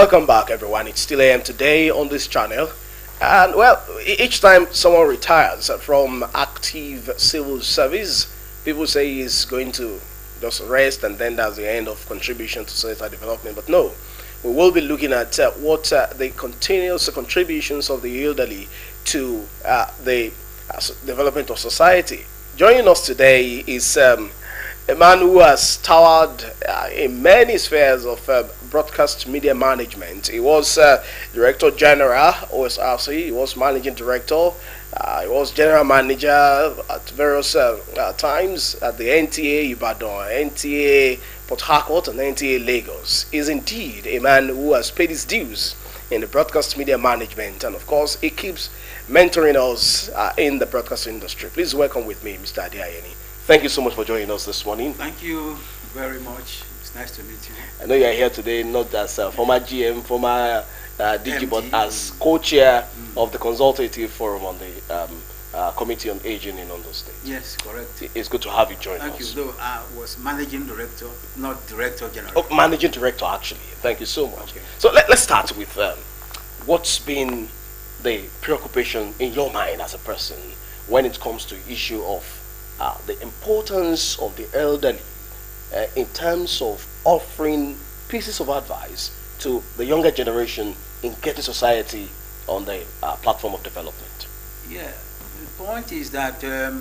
Welcome back, everyone. It's still AM today on this channel. And well, each time someone retires from active civil service, people say he's going to just rest and then that's the end of contribution to societal development. But no, we will be looking at what the continuous contributions of the elderly to the development of society. Joining us today is a man who has towered in many spheres of broadcast media management. He was Director General, Osrc. He was Managing Director. He was General Manager at various times at the NTA Ibadan, NTA Port Harcourt, and NTA Lagos. He is indeed a man who has paid his dues in the broadcast media management, and of course, he keeps mentoring us in the broadcast industry. Please welcome with me, Mr. Adiayeni. Thank you so much for joining us this morning. Thank you very much. It's nice to meet you. I know you are here today not as former GM, former DG, but as co-chair of the consultative forum on the Committee on Aging in Ondo State. Yes, correct. It's good to have you join us. Thank you. Though I was managing director, not director general. Oh, managing director, actually. Thank you so much. Okay. So let's start with what's been the preoccupation in your mind as a person when it comes to issue of the importance of the elderly in terms of offering pieces of advice to the younger generation in getting society on the platform of development. Yeah, the point is that a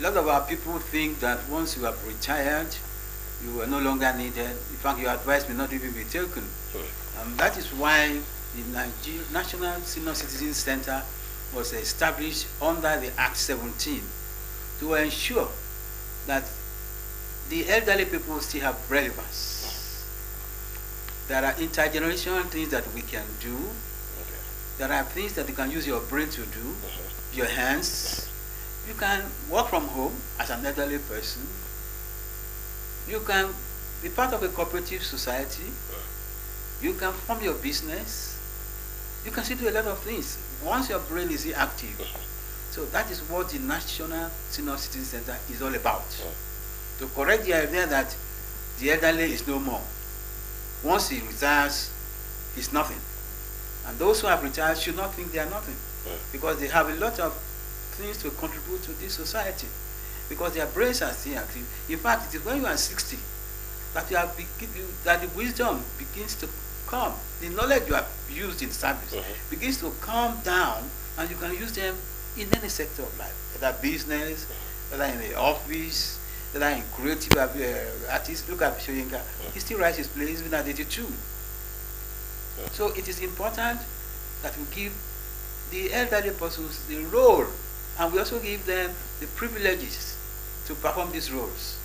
lot of our people think that once you have retired, you are no longer needed. In fact, your advice may not even be taken. That is why the National Senior Citizens Center was established under the Act 17 to ensure that the elderly people still have relevance. There are intergenerational things that we can do. Okay. There are things that you can use your brain to do, your hands. You can work from home as an elderly person. You can be part of a cooperative society. You can form your business. You can still do a lot of things once your brain is active. So that is what the National Senior Citizen Center is all about. To correct the idea that the elderly is no more. Once he retires, he's nothing. And those who have retired should not think they are nothing. Because they have a lot of things to contribute to this society. Because their brains are still active. In fact, it is when you are 60 that that the wisdom begins to come. The knowledge you have used in service begins to come down, and you can use them in any sector of life, whether business, whether in the office, whether in creative artists. Look at Shoyinka. He still writes his plays even at 82. So it is important that we give the elderly persons the role, and we also give them the privileges to perform these roles.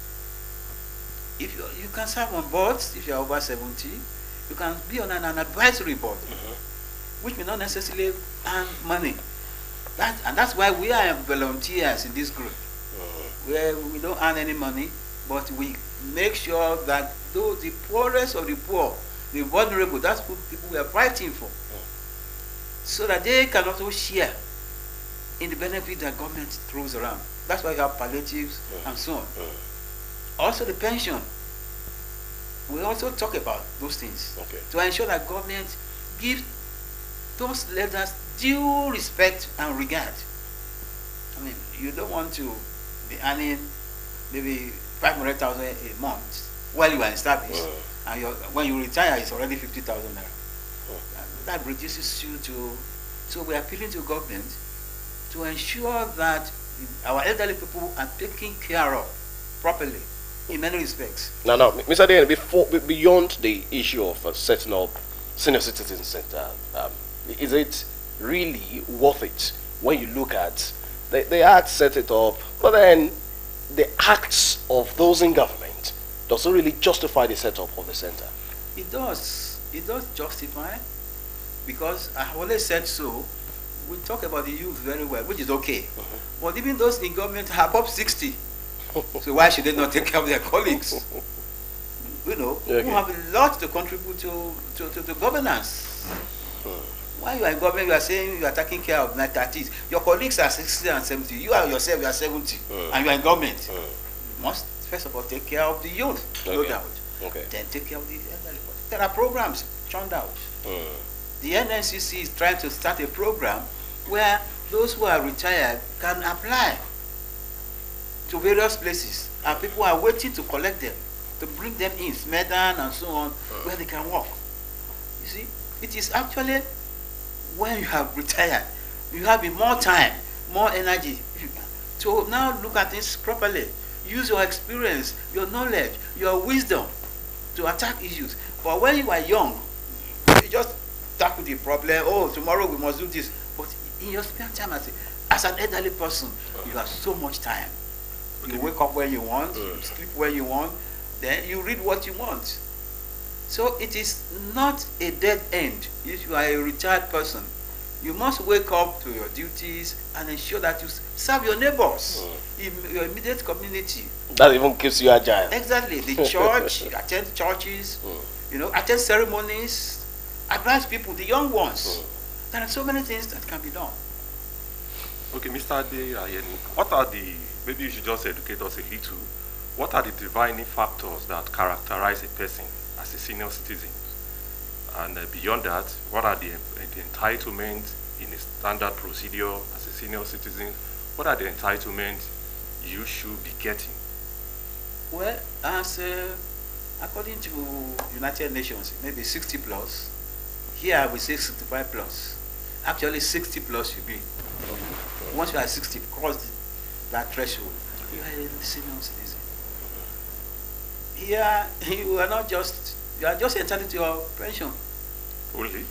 If you can serve on boards, if you are over 70, you can be on an advisory board, which may not necessarily earn money. And that's why we are volunteers in this group, where we don't earn any money, but we make sure that those the poorest of the poor, the vulnerable, that's who people we are fighting for, so that they can also share in the benefit that government throws around. That's why you have palliatives and so on. Also the pension. We also talk about those things to ensure that government gives those leaders due respect and regard. I mean, you don't want to be earning maybe 500,000 a month while you are established, and when you retire, it's already 50,000 naira. That reduces you to. So we are appealing to government to ensure that our elderly people are taken care of properly in many respects. Now, Mr. Adiayeni, beyond the issue of setting up senior citizen center, is it really worth it when you look at the act set it up, but then the acts of those in government doesn't really justify the setup of the center? It does justify, because I have always said so. We talk about the youth very well, which is okay. But even those in government are above 60. So why should they not take care of their colleagues? You know, who have a lot to contribute to governance. While you are in government, you are saying you are taking care of 90s. Your colleagues are 60 and 70. You are yourself, you are 70. And you are in government. You must, first of all, take care of the youth, no doubt. Then take care of the elderly. There are programs churned out. Mm. The NNCC is trying to start a program where those who are retired can apply to various places, and people are waiting to collect them, to bring them in, Smedan and so on, where they can work. You see, it is actually when you have retired, you have more time, more energy. So now look at things properly. Use your experience, your knowledge, your wisdom to attack issues. But when you are young, you just tackle the problem. Oh, tomorrow we must do this. But in your spare time, as an elderly person, you have so much time. You wake up when you want, you sleep when you want, then you read what you want. So it is not a dead end. If you are a retired person, you must wake up to your duties and ensure that you serve your neighbors in your immediate community. That even keeps you agile. Exactly. The church, attend churches, attend ceremonies, advise people, the young ones. There are so many things that can be done. Okay, Mr. Ade, what are maybe you should just educate us a little, what are the defining factors that characterize a person as a senior citizen? And beyond that, what are the entitlements in a standard procedure as a senior citizen? What are the entitlements you should be getting? Well, according to United Nations, maybe 60 plus. Here I will say 65 plus. Actually, 60 plus should be. Once you are 60, cross that threshold, you are a senior citizen. Here, you are just entitled to your pension. Only?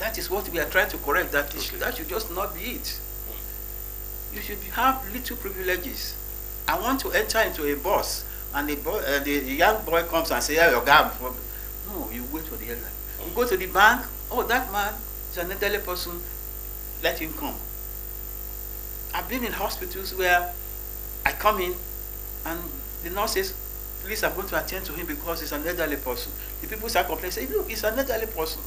That is what we are trying to correct. That should just not be it. You should have little privileges. I want to enter into a bus, and the young boy comes and says, "Yeah, your guy." No, you wait for the elder. You go to the bank. Oh, that man is an elderly person. Let him come. I've been in hospitals where I come in, and the nurse says, "Please, I'm going to attend to him because he's an elderly person." The people start complaining, say, "Look, he's an elderly person."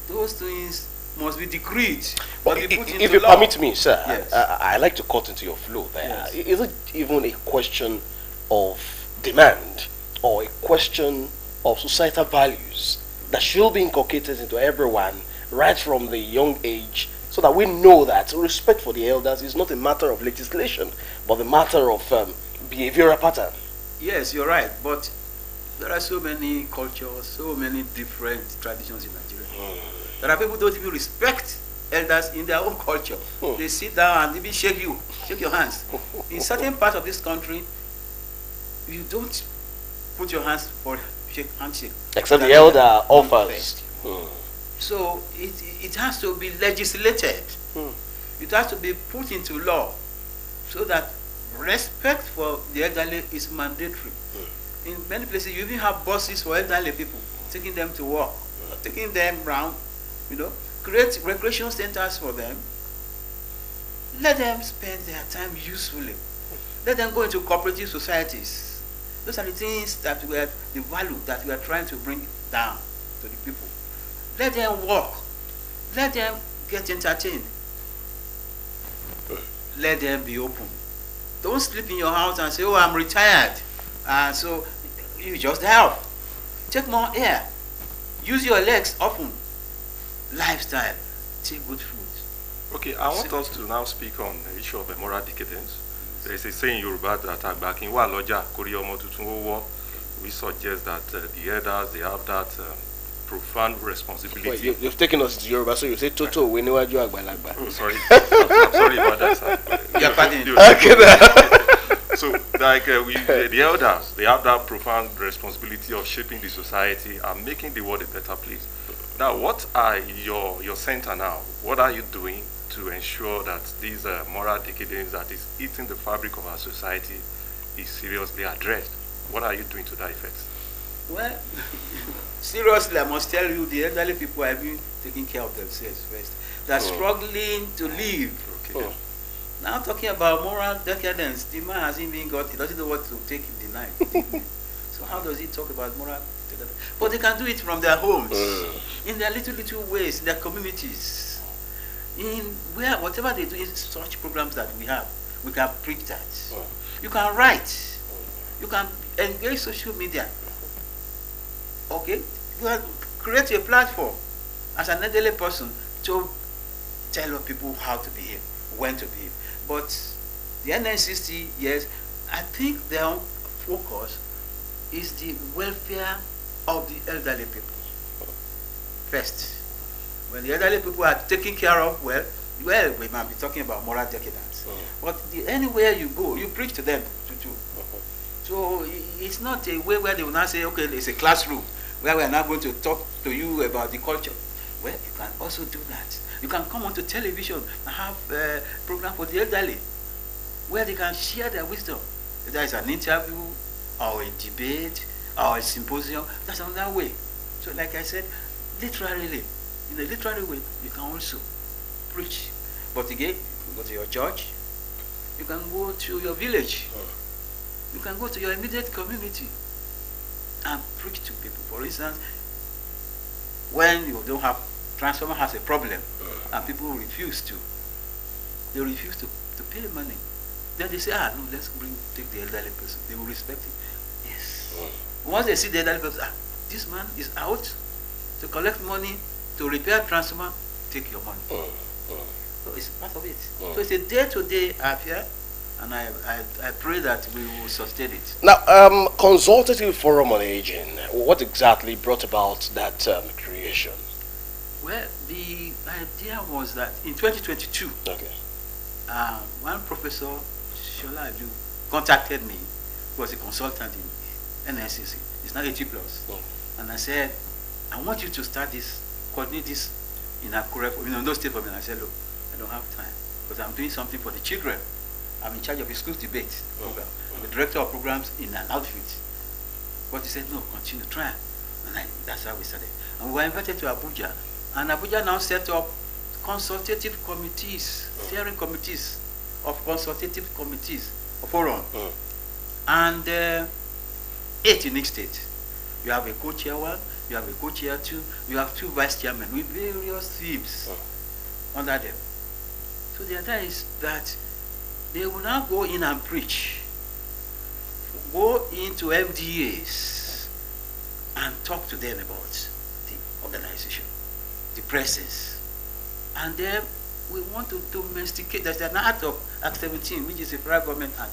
Those things must be decreed. But if you permit me, sir, yes. I like to cut into your flow there. Yes. Is it even a question of demand or a question of societal values that should be inculcated into everyone right from the young age, so that we know that respect for the elders is not a matter of legislation, but a matter of behavioral pattern? Yes, you're right. But there are so many cultures, so many different traditions in Nigeria. There are people who don't even respect elders in their own culture. They sit down and even shake your hands. In certain parts of this country, you don't put your hands for handshake. Except the elder offers. So it has to be legislated. It has to be put into law so that respect for the elderly is mandatory. In many places, you even have buses for elderly people, taking them to work, taking them around, create recreation centers for them. Let them spend their time usefully. Let them go into cooperative societies. Those are the things that the value that we are trying to bring down to the people. Let them work. Let them get entertained. Let them be open. Don't sleep in your house and say, "Oh, I'm retired." So you just help. Take more air. Use your legs often. Lifestyle. Take good food. Okay, I want us to now speak on the issue of moral decadence. There is a saying in Yoruba that back in Waloja, Koriomo Tutunwo, we suggest that the elders, they have that profound responsibility. Wait, you've taken us to Yoruba, so you say Toto, we know you are Agbalagba. Oh, sorry. I'm sorry about that, sir. So, the elders, they have that profound responsibility of shaping the society and making the world a better place. Now, what are your center now? What are you doing to ensure that this moral decadence that is eating the fabric of our society is seriously addressed? What are you doing to that effect? Well, seriously, I must tell you, the elderly people have been taking care of themselves first. They're struggling to live. Okay. Now talking about moral decadence, the man hasn't even he doesn't know what to take in the night. So how does he talk about moral decadence? But they can do it from their homes, in their little ways, in their communities. Whatever they do in such programs that we can preach that. You can write. You can engage social media. Okay? You can create a platform as an elderly person to tell people how to behave, when to behave. But the NNCC, yes, I think their own focus is the welfare of the elderly people first. When the elderly people are taken care of, well, we might be talking about moral decadence. But anywhere you go, you preach to them to do. So it's not a way where they will now say, okay, it's a classroom where we are now going to talk to you about the culture. Well, you can also do that. You can come onto television and have a program for the elderly where they can share their wisdom. Whether it's an interview or a debate or a symposium, that's another way. So like I said, literally, in a literary way, you can also preach. But again, you can go to your church, you can go to your village, you can go to your immediate community and preach to people. For instance, when you don't have, transformer has a problem and people refuse to pay money. Then they say, no, let's take the elderly person. They will respect it. Yes. Once they see the elderly person, this man is out to collect money to repair transformer, take your money. So it's part of it. So it's a day-to-day affair, and I pray that we will sustain it. Now, Consultative Forum on Aging, what exactly brought about that creation? Well, the idea was that in 2022, one professor, Shola Adu, contacted me. He was a consultant in NSCC. It's now 80 plus. And I said, I want you to start this, coordinate this in Akure, no state for me. And I said, look, I don't have time because I'm doing something for the children. I'm in charge of the schools debate program. I'm the director of programs in an outfit. But he said, no, continue, try. And that's how we started. And we were invited to Abuja. And Abuja now set up consultative committees, steering committees of consultative committees of forum. And 8 in each state. You have a co-chair 1, you have a co-chair 2, you have 2 vice chairmen with various themes under them. So the idea is that they will now go in and preach, go into FDAs and talk to them about the organization, the presence. And then we want to domesticate. There's an act of Act 17, which is a federal government act.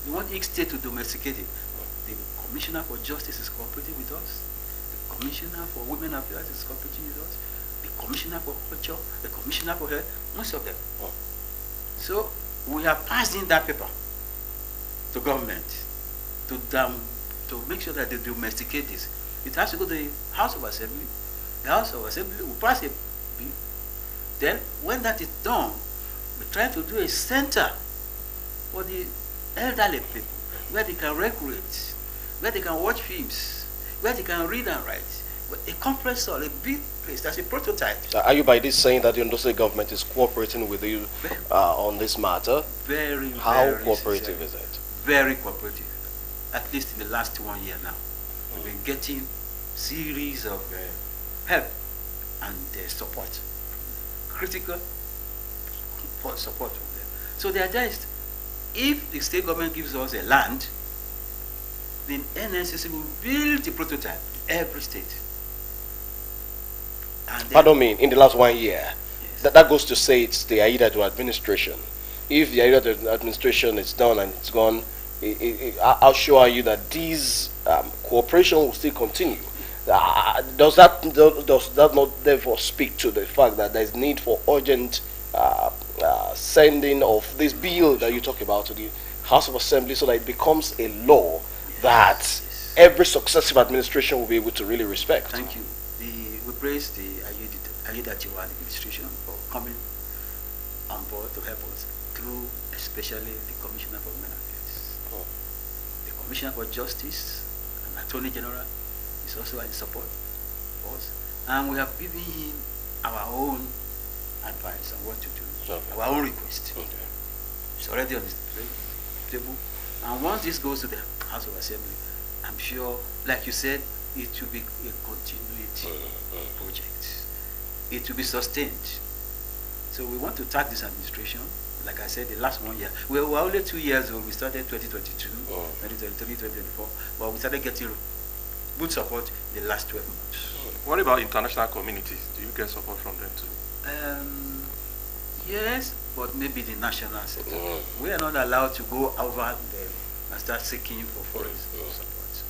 We want each state to domesticate it. The Commissioner for Justice is cooperating with us. The Commissioner for Women Affairs is cooperating with us. The Commissioner for Culture, the Commissioner for Health, most of them. So we have passed in that paper to government to make sure that they domesticate this. It has to go to the House of Assembly. The House of Assembly will pass a bill. Then, when that is done, we try to do a center for the elderly people, where they can recreate, where they can watch films, where they can read and write. A conference hall, a big place. That's a prototype. Are you by this saying that the Ondo State government is cooperating with you on this matter? Very, How cooperative is it? Very cooperative. At least in the last 1 year now. We've been getting series of help and support. Critical support from them. So the idea is, if the state government gives us a land, then NNCC will build the prototype in every state. Pardon me, in the last 1 year, yes. that goes to say it's the AIDA to administration. If the AIDA to administration is done and it's gone, I'll assure you that these cooperation will still continue. Does that not therefore speak to the fact that there is need for urgent sending of this bill that you talk about to the House of Assembly so that it becomes a law that every successive administration will be able to really respect? Thank you. We praise the Ayida Tiwa administration for coming on board to help us through especially the Commissioner for Women Affairs. The Commissioner for Justice and Attorney General is also in support of us. And we have given him our own advice on what to do, our own request. It's already on the table. And once this goes to the House of Assembly, I'm sure, like you said, it will be a continuity project. It will be sustained. So we want to tag this administration. Like I said, the last 1 year. We were only 2 years old. We started 2022, 2023, 2024. But we started getting good support in the last 12 months. What about international communities? Do you get support from them too? Yes, but maybe the national sector. We are not allowed to go over them and start seeking for foreign support.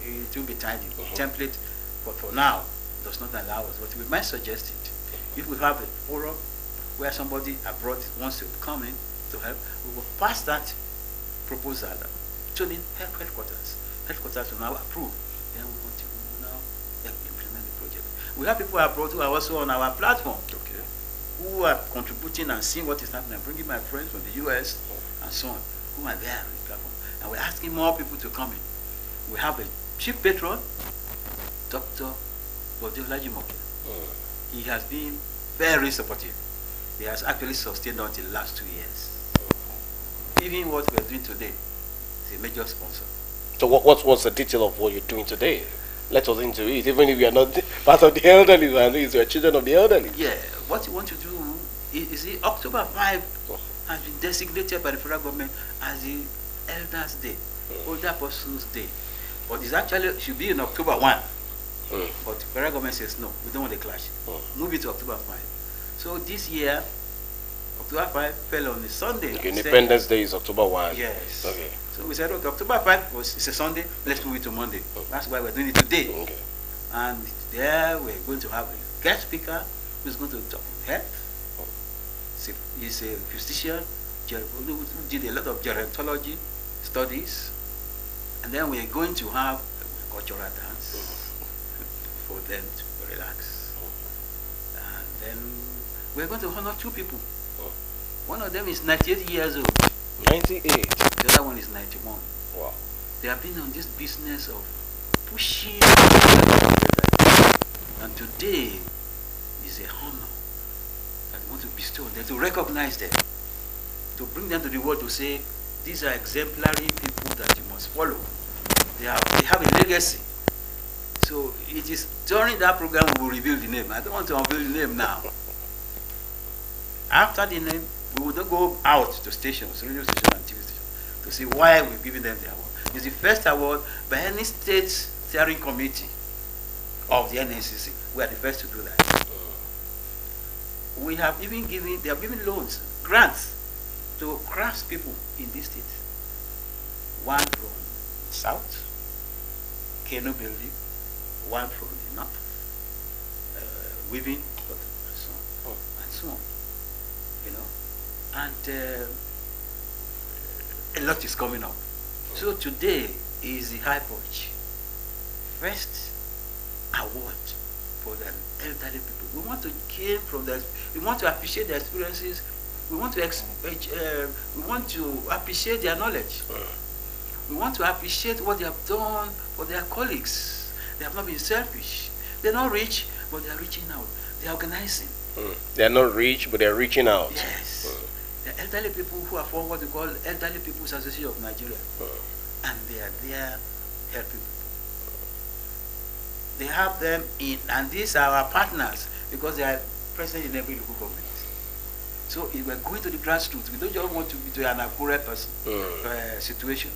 It will be tidy. Template for now does not allow us, but we might suggest it. If we have a forum where somebody abroad wants to come in to help, we will pass that proposal to the headquarters. Headquarters will now approve. Then we want to now implement the project. We have people abroad who are also on our platform, who are contributing and seeing what is happening. I'm bringing my friends from the US and so on, who are there on the platform. And we're asking more people to come in. We have a chief patron, Dr. Bodolajimoke. He has been very supportive. He has actually sustained until the last 2 years. Even what we're doing today is a major sponsor. So what's the detail of what you're doing today? Let us into it, even if you are not part of the elderly, and you are children of the elderly. Yeah, what you want to do is October 5 has been designated by the federal government as the Elders' Day, Older Persons' Day. But it actually should be in October 1. But the federal government says no, we don't want a clash. Move it to October 5. So this year, October 5 fell on a Sunday. Independence Day is October 1. Yes. Okay. So we said, okay, October 5 it's a Sunday, let's move it to Monday. That's why we're doing it today. Okay. And there we're going to have a guest speaker who's going to talk health. He's a physician who did a lot of gerontology studies. And then we're going to have a cultural dance for them to relax. And then we're going to honor 2 people. One of them is 98 years old. 98. The other one is 91. Wow. They have been on this business of pushing. And today is a honor that we want to bestow on them, to recognize them, to bring them to the world to say, these are exemplary people that you must follow. They have a legacy. So it is during that program we will reveal the name. I don't want to unveil the name now. After the name, we will not go out to stations, radio stations and TV stations, to see why we're giving them the award. It's the first award by any state steering committee of the NNCC. We are the first to do that. We have even they have given loans, grants to crafts people in this state. One from South, Kano building, one from the North, weaving, and so on, and so on. You know, and a lot is coming up. So today is the high punch. First award for the elderly people. We want to gain from that. We want to appreciate their experiences. We want to appreciate their knowledge. We want to appreciate what they have done for their colleagues. They have not been selfish. They're not rich, but they are reaching out. They are organizing. They are not rich, but they are reaching out. Yes. The elderly people who are formed what we call Elderly People's Association of Nigeria. And they are there helping people. They have them in, and these are our partners because they are present in every local government. So if we're going to the grassroots, we don't just want to be to an accurate person situation.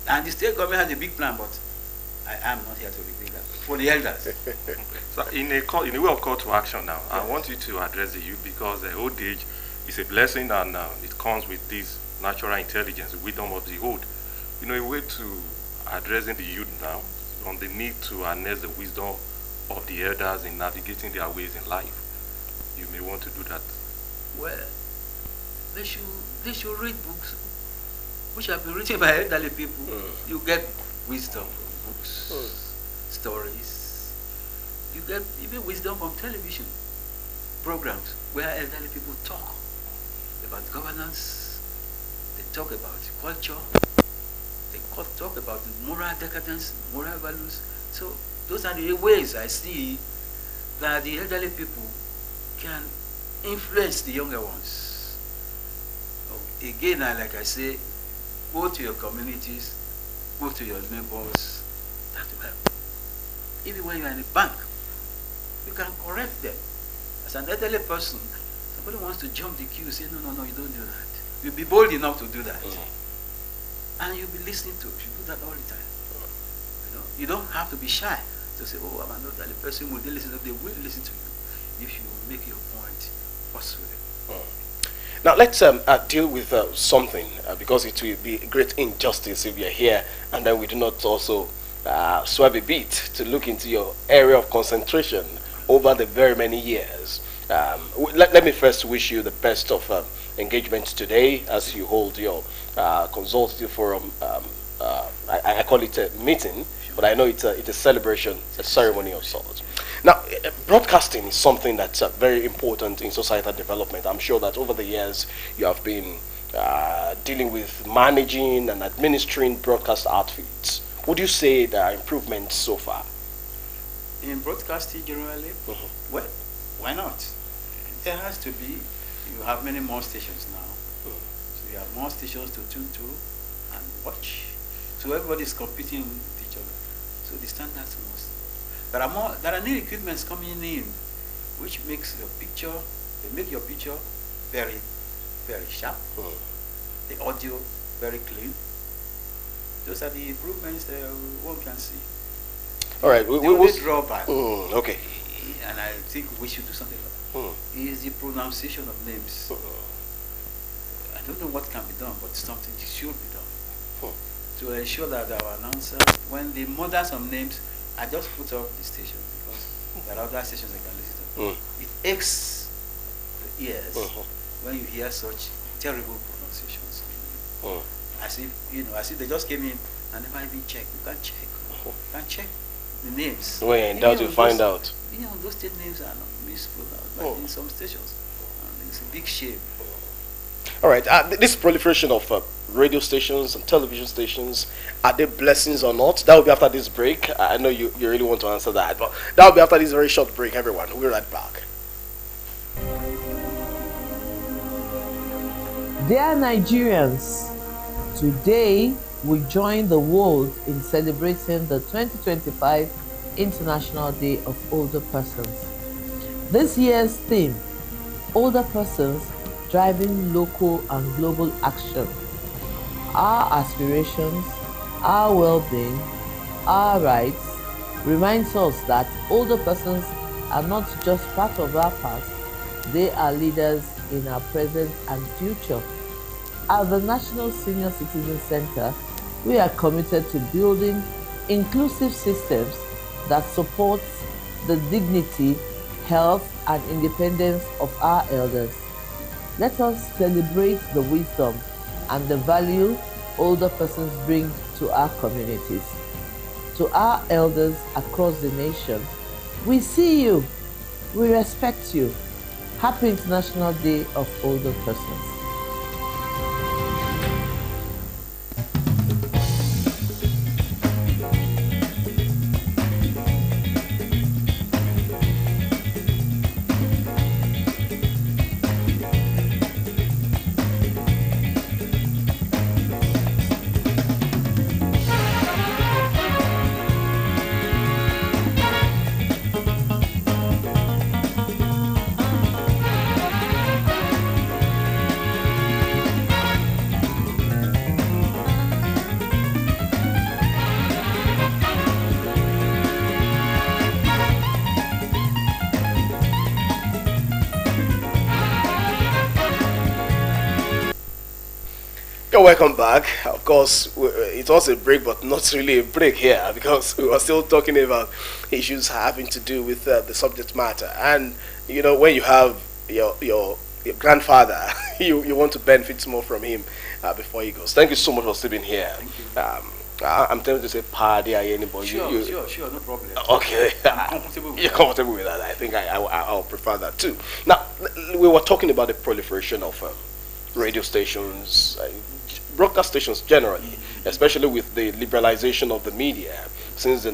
And the state government has a big plan, but I am not here to reveal that for the elders. So in a way of call to action now, I want you to address the youth because the old age is a blessing and it comes with this natural intelligence, the wisdom of the old. You know, a way to addressing the youth now on the need to harness the wisdom of the elders in navigating their ways in life. You may want to do that. Well, they should read books which have been written by elderly people. You get wisdom from books, stories. You get even wisdom from television programs where elderly people talk about governance, they talk about culture, they talk about the moral decadence, moral values. So those are the ways I see that the elderly people can influence the younger ones. Again, like I say, go to your communities, go to your neighbors, that will help. Even when you are in a bank, you can correct them. As an elderly person, somebody wants to jump the queue, say, no, you don't do that. You'll be bold enough to do that. And you'll be listening to it. You do that all the time. You don't have to be shy to say, oh, I'm an elderly person. Will they listen to you? They will listen to you if you make your point forcefully. Now let's deal with something because it will be a great injustice if you're here and then we do not also swerve a bit to look into your area of concentration over the very many years. Let me first wish you the best of engagement today as you hold your consultative forum. I call it a meeting, but I know it's a celebration, a ceremony of sorts. Now, broadcasting is something that's very important in societal development. I'm sure that over the years you have been dealing with managing and administering broadcast outfits. Would you say there are improvements so far? In broadcasting generally, well, why not? There has to be. You have many more stations now. So you have more stations to tune to and watch. So everybody is competing with each other. So the standards must. There are new equipments coming in, which makes your picture. They make your picture very, very sharp. The audio very clean. Those are the improvements that one can see. All right. The only drawback. Okay. And I think we should do something about it. Is the pronunciation of names. I don't know what can be done, but something should be done to ensure that our announcers, when they murder some names, I just put off the station because there are other stations I can listen to. It aches the ears when you hear such terrible pronunciations. As if they just came in and never even checked. You can check. You can check the names. When in doubt, you find out. Those state names are not mispronounced, like in some stations. And it's a big shame. All right. This proliferation of radio stations and television stations, are they blessings or not? That will be after this break. I know you really want to answer that, but that will be after this very short break, everyone. We'll be right back. Dear Nigerians, today we join the world in celebrating the 2025 International Day of Older Persons. This year's theme, Older Persons Driving Local and Global Action. Our aspirations, our well-being, our rights reminds us that older persons are not just part of our past, they are leaders in our present and future. At the National Senior Citizen Center, we are committed to building inclusive systems that support the dignity, health, and independence of our elders. Let us celebrate the wisdom and the value older persons bring to our communities. To our elders across the nation, we see you, we respect you. Happy International Day of Older Persons. You're welcome back. Of course, it was a break, but not really a break here because we were still talking about issues having to do with the subject matter. And when you have your grandfather, you want to benefit more from him before he goes. Thank you so much for still being here. Thank you. I'm tempted to say party anybody. Sure, no problem. Okay, I'm comfortable with you're that. comfortable with that. I think I'll prefer that too. Now, we were talking about the proliferation of radio stations, broadcast stations generally, especially with the liberalization of the media since the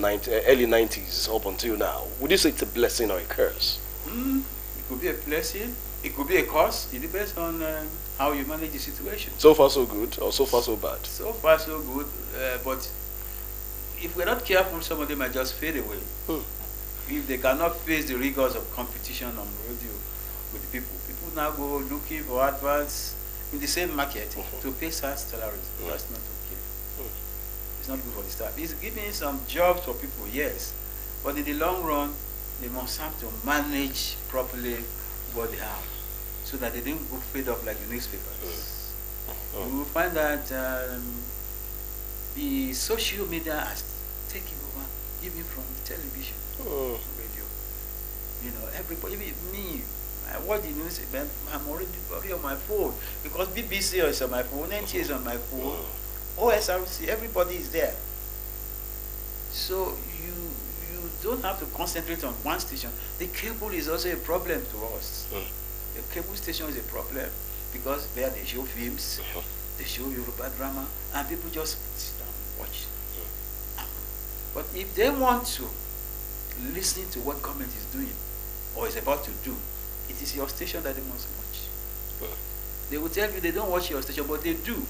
early 90s up until now. Would you say it's a blessing or a curse? It could be a blessing. It could be a curse. It depends on how you manage the situation. So far so good, or so far so bad? So far so good, but if we're not careful, some of them might just fade away. If they cannot face the rigors of competition on radio with the people now go looking for adverts in the same market to pay such salaries. That's not okay. It's it's not good for the staff. It's giving some jobs for people, yes, but in the long run, they must have to manage properly what they have, so that they don't go fade up like the newspapers. You will find that the social media has taken over, even from television, radio. You know, everybody, even me, I watch the news, but I'm already on my phone, because BBC is on my phone, NTA is on my phone, OSRC, everybody is there. So you don't have to concentrate on one station. The cable is also a problem to us. The cable station is a problem, because there they show films, they show Yoruba drama, and people just sit down and watch. But if they want to listen to what government is doing or is about to do, it is your station that they must watch. They will tell you they don't watch your station, but they do.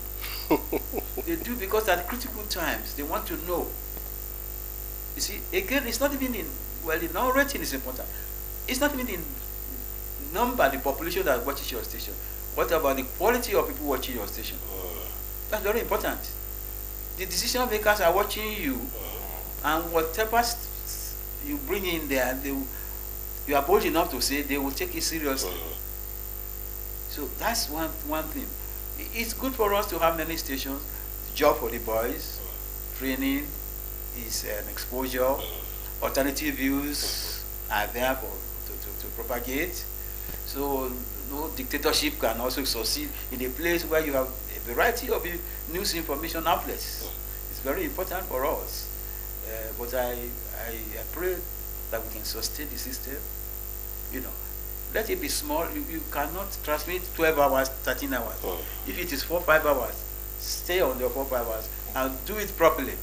They do, because at critical times they want to know. You see, again, it's not even in, well, the now rating is important. It's not even in number, the population that watches your station. What about the quality of people watching your station? That's very important. The decision makers are watching you, and whatever you bring in there, you are bold enough to say, they will take it seriously. So that's one thing. It's good for us to have many stations. Job for the boys, training is an exposure. Alternative views are there to propagate. So no dictatorship can also succeed in a place where you have a variety of news information outlets. It's very important for us. But I pray that we can sustain the system. You know, let it be small. You cannot transmit 12 hours, 13 hours. If it is 4-5 hours, stay on your 4-5 hours and do it properly.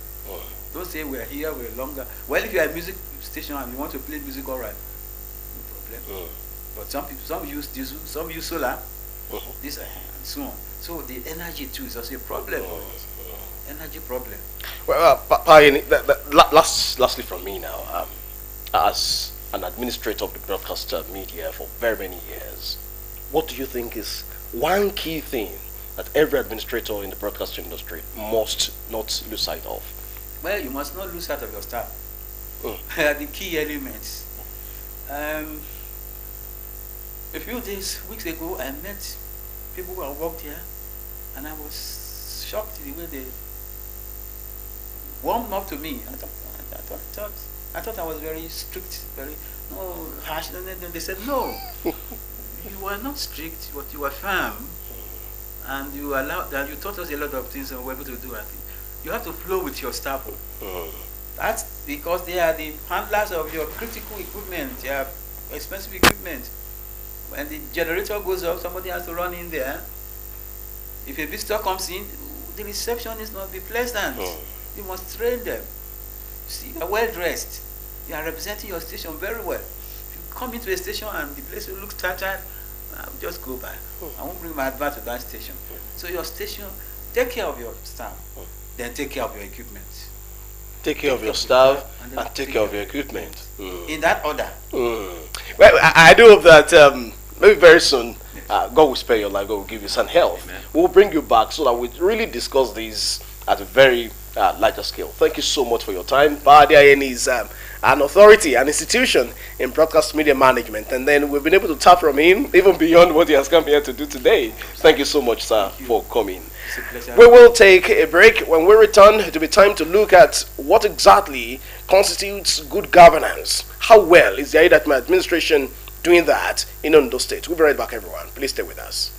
Don't say we're here, we're longer. Well, if you're a music station and you want to play music, all right, no problem. But some use diesel, some use solar, this and so on. So the energy too is also a problem for us. Energy problem. Well, lastly from me now, as an administrator of the broadcaster media for very many years, what do you think is one key thing that every administrator in the broadcasting industry must not lose sight of? Well, you must not lose sight of your staff. The key elements. A few weeks ago, I met people who have worked here, and I was shocked the way they warmed up to me. I thought I was very strict, very harsh. And they said, no, you were not strict, but you were firm, and you taught us a lot of things, and we were able to do. I think you have to flow with your staff. That's because they are the handlers of your critical equipment, your expensive equipment. When the generator goes off, somebody has to run in there. If a visitor comes in, the reception is not be pleasant. You must train them. See, you are well dressed. You are representing your station very well. If you come into a station and the place will look tattered, I'll just go back. I won't bring my advert to that station. So your station, take care of your staff, then take care of your equipment. Take care of your staff and take care of your equipment. In that order. Well, I do hope that maybe very soon, God will spare your life, God will give you some health. Amen. We'll bring you back so that we really discuss these at a very larger scale. Thank you so much for your time. BADIAN is an authority, an institution in broadcast media management, and then we've been able to tap from him even beyond what he has come here to do today. Thank you so much, sir, for coming. It's a pleasure. We will take a break. When we return, it will be time to look at what exactly constitutes good governance. How well is the Aidatma administration doing that in Ondo State? We'll be right back, everyone. Please stay with us.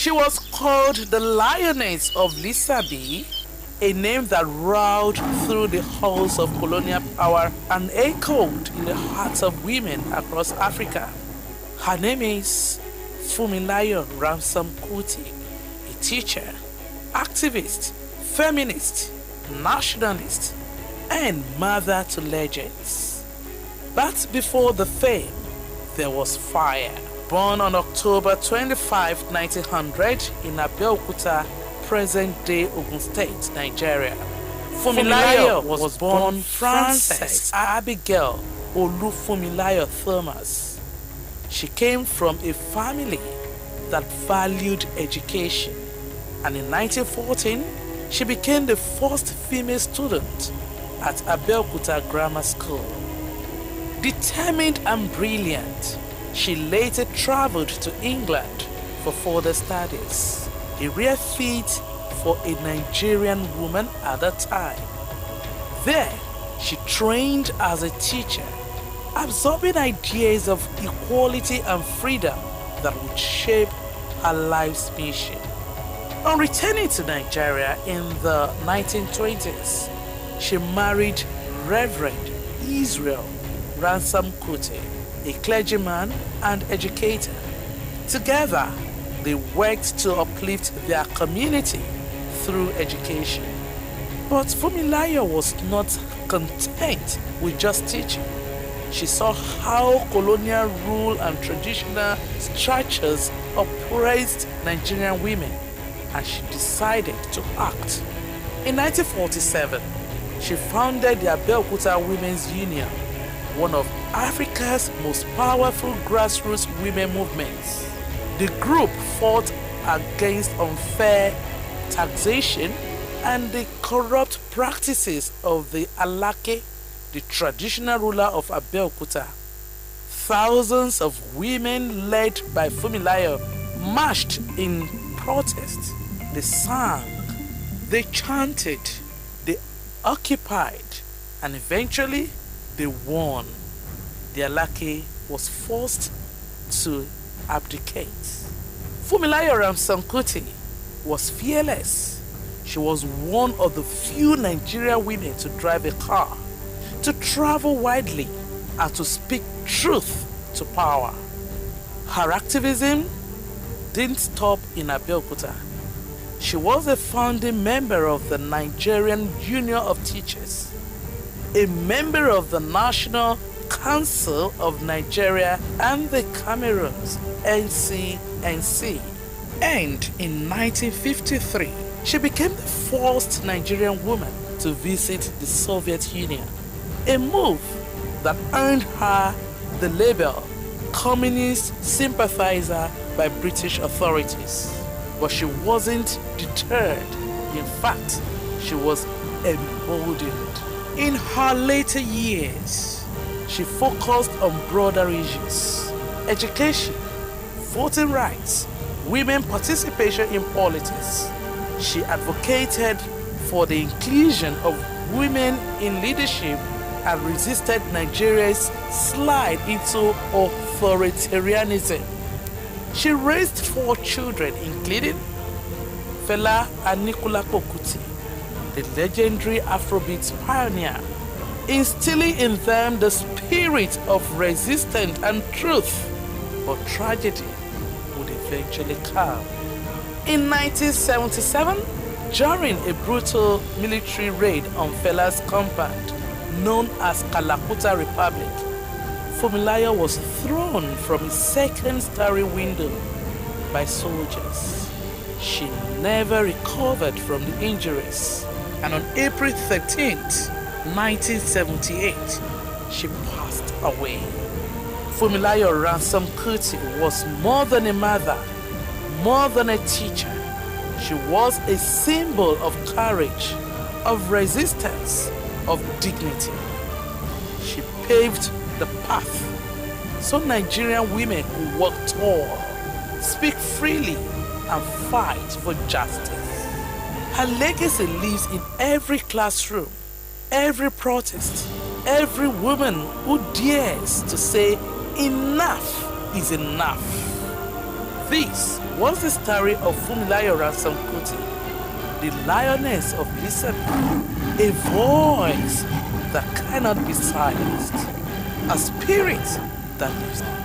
She was called the Lioness of Lisabi, a name that roared through the halls of colonial power and echoed in the hearts of women across Africa. Her name is Fumilayo Ransom Kuti, a teacher, activist, feminist, nationalist, and mother to legends. But before the fame, there was fire. Born on October 25, 1900 in Abeokuta, present-day Ogun State, Nigeria. Fumilayo was born Frances Abigail Olufumilayo Thomas. She came from a family that valued education, and in 1914, she became the first female student at Abeokuta Grammar School. Determined and brilliant, she later traveled to England for further studies, a rare feat for a Nigerian woman at that time. There, she trained as a teacher, absorbing ideas of equality and freedom that would shape her life's mission. On returning to Nigeria in the 1920s, she married Reverend Israel Ransom Kuti, a clergyman and educator. Together, they worked to uplift their community through education. But Fumilayo was not content with just teaching. She saw how colonial rule and traditional structures oppressed Nigerian women, and she decided to act. In 1947, she founded the Abeokuta Women's Union, one of Africa's most powerful grassroots women movements. The group fought against unfair taxation and the corrupt practices of the Alake, the traditional ruler of Abeokuta. Thousands of women led by Fumilayo marched in protest. They sang, they chanted, they occupied, and eventually they won. The Alake was forced to abdicate. Fumilayo Ransom Kuti was fearless. She was one of the few Nigerian women to drive a car, to travel widely, and to speak truth to power. Her activism didn't stop in Abeokuta. She was a founding member of the Nigerian Union of Teachers, a member of the National Council of Nigeria and the Cameroon's NCNC. And in 1953, she became the first Nigerian woman to visit the Soviet Union, a move that earned her the label Communist Sympathizer by British authorities. But she wasn't deterred. In fact, she was emboldened. In her later years, she focused on broader issues: education, voting rights, women participation in politics. She advocated for the inclusion of women in leadership and resisted Nigeria's slide into authoritarianism. She raised 4 children, including Fela Anikulapo Kuti, the legendary Afrobeat pioneer, instilling in them the spirit of resistance and truth. But tragedy would eventually come. In 1977, during a brutal military raid on Fela's compound, known as Kalakuta Republic, Fumilayo was thrown from his second-story window by soldiers. She never recovered from the injuries, and on April 13th, 1978, she passed away. Fumilayo Ransom Kuti was more than a mother, more than a teacher. She was a symbol of courage, of resistance, of dignity. She paved the path so Nigerian women could walk tall, speak freely, and fight for justice. Her legacy lives in every classroom, every protest, every woman who dares to say enough is enough. This was the story of Funmilayo Ransom Kuti, the lioness of Lisabi, a voice that cannot be silenced, a spirit that lives on.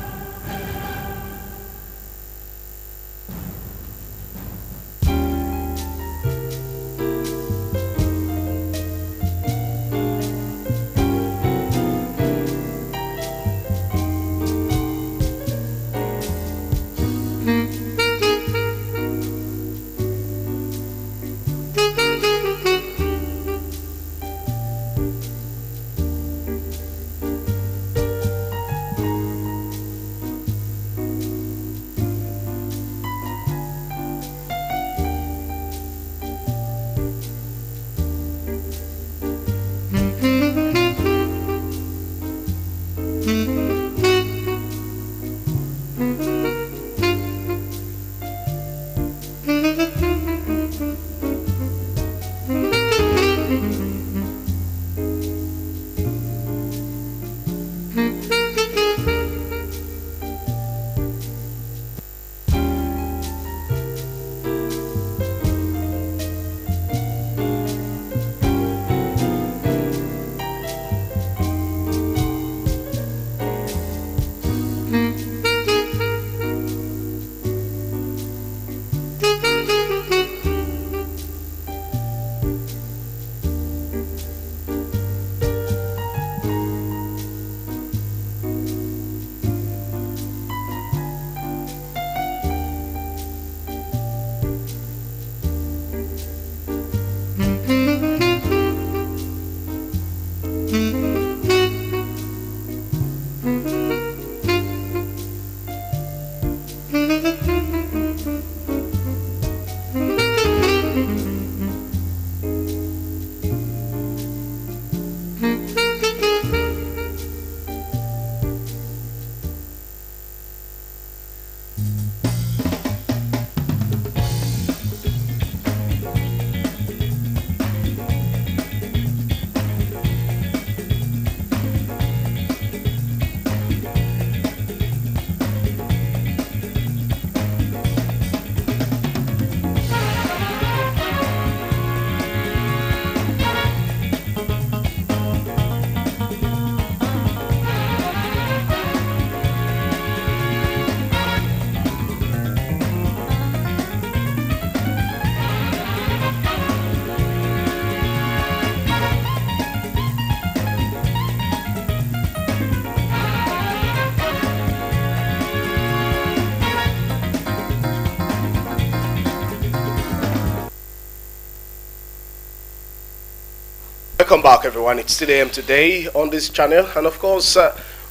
Welcome back, everyone. It's still AM today on this channel, and of course,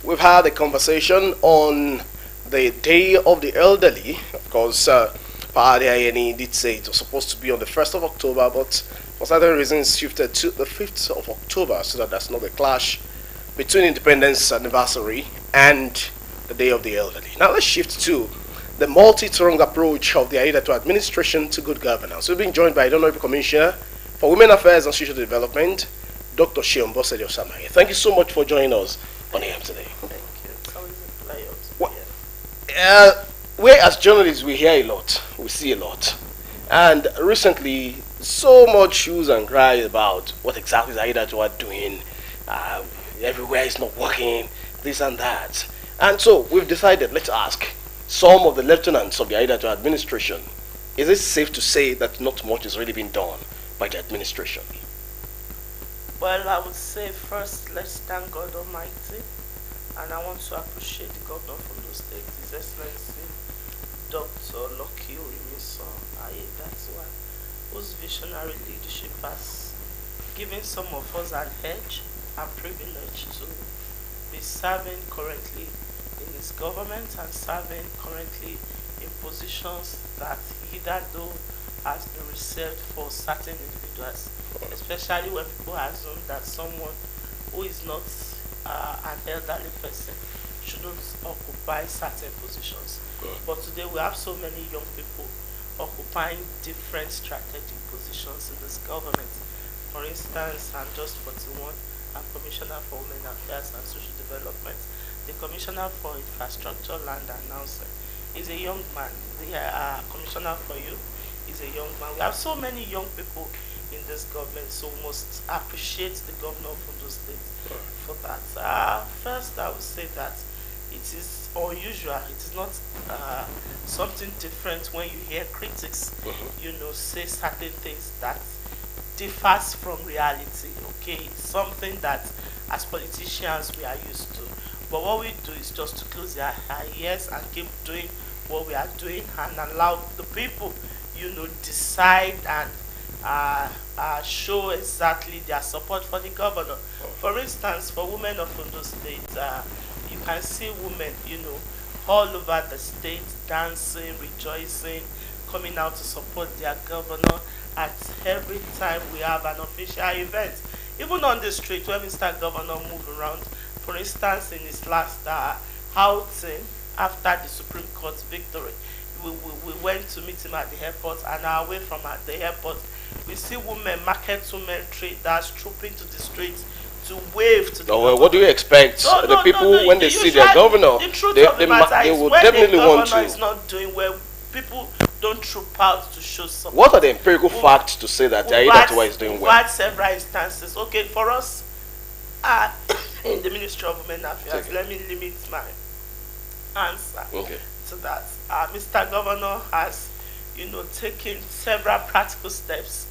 we've had a conversation on the Day of the Elderly. Of course, Padi Ayeni did say it was supposed to be on the 1st of October, but for certain reasons shifted to the 5th of October, so that there's not a clash between Independence anniversary and the Day of the Elderly. Now let's shift to the multi-pronged approach of the Aida administration to good governance. We've been joined by the Honorable Commissioner for Women Affairs and Social Development, Dr. Sheon Bosedi Osamaye. Thank you so much for joining us on AM today. Thank you. It's always a pleasure to be here. We as journalists, we hear a lot, we see a lot. And recently, so much hues and cry about what exactly is Aida doing. Everywhere is not working, this and that. And so we've decided, let's ask some of the lieutenants of the Aida administration, is it safe to say that not much is really being done by the administration? Well, I would say first, let's thank God Almighty, and I want to appreciate the governor from those states, His Excellency Dr. Lucky Urimiso Aiyedatiwa, whose visionary leadership has given some of us an edge and privilege to be serving currently in his government and serving currently in positions that hitherto has been reserved for certain individuals, especially when people assume that someone who is not an elderly person shouldn't occupy certain positions. But today we have so many young people occupying different strategic positions in this government. For instance, I'm just 41, I'm Commissioner for Women Affairs and Social Development, the Commissioner for Infrastructure, Land and Housing, is a young man. The commissioner for youth is a young man. We have so many young people in this government, so we must appreciate the governor of Ondo State for that. First, I would say that it is unusual. It is not something different when you hear critics, say certain things that differs from reality. Okay, it's something that as politicians we are used to. But what we do is just to close our ears and keep doing what we are doing and allow the people, decide and show exactly their support for the governor. For instance, for women of Ondo State, you can see women, all over the state dancing, rejoicing, coming out to support their governor at every time we have an official event. Even on the street when Mr. Governor move around, for instance, in his last outing after the Supreme Court victory, we went to meet him at the airport, and away from at the airport, we see women, market women, traders trooping to the streets to wave to the governor. What do you expect? The people, when they see their governor, they will definitely want to. When the governor is not doing well, people don't troop out to show support. What are the empirical facts to say that Aiyedatiwa is doing well? We've had several instances. Okay, for us, in the Ministry of Women Affairs, let me limit my answer to that. Mr. Governor has, taken several practical steps,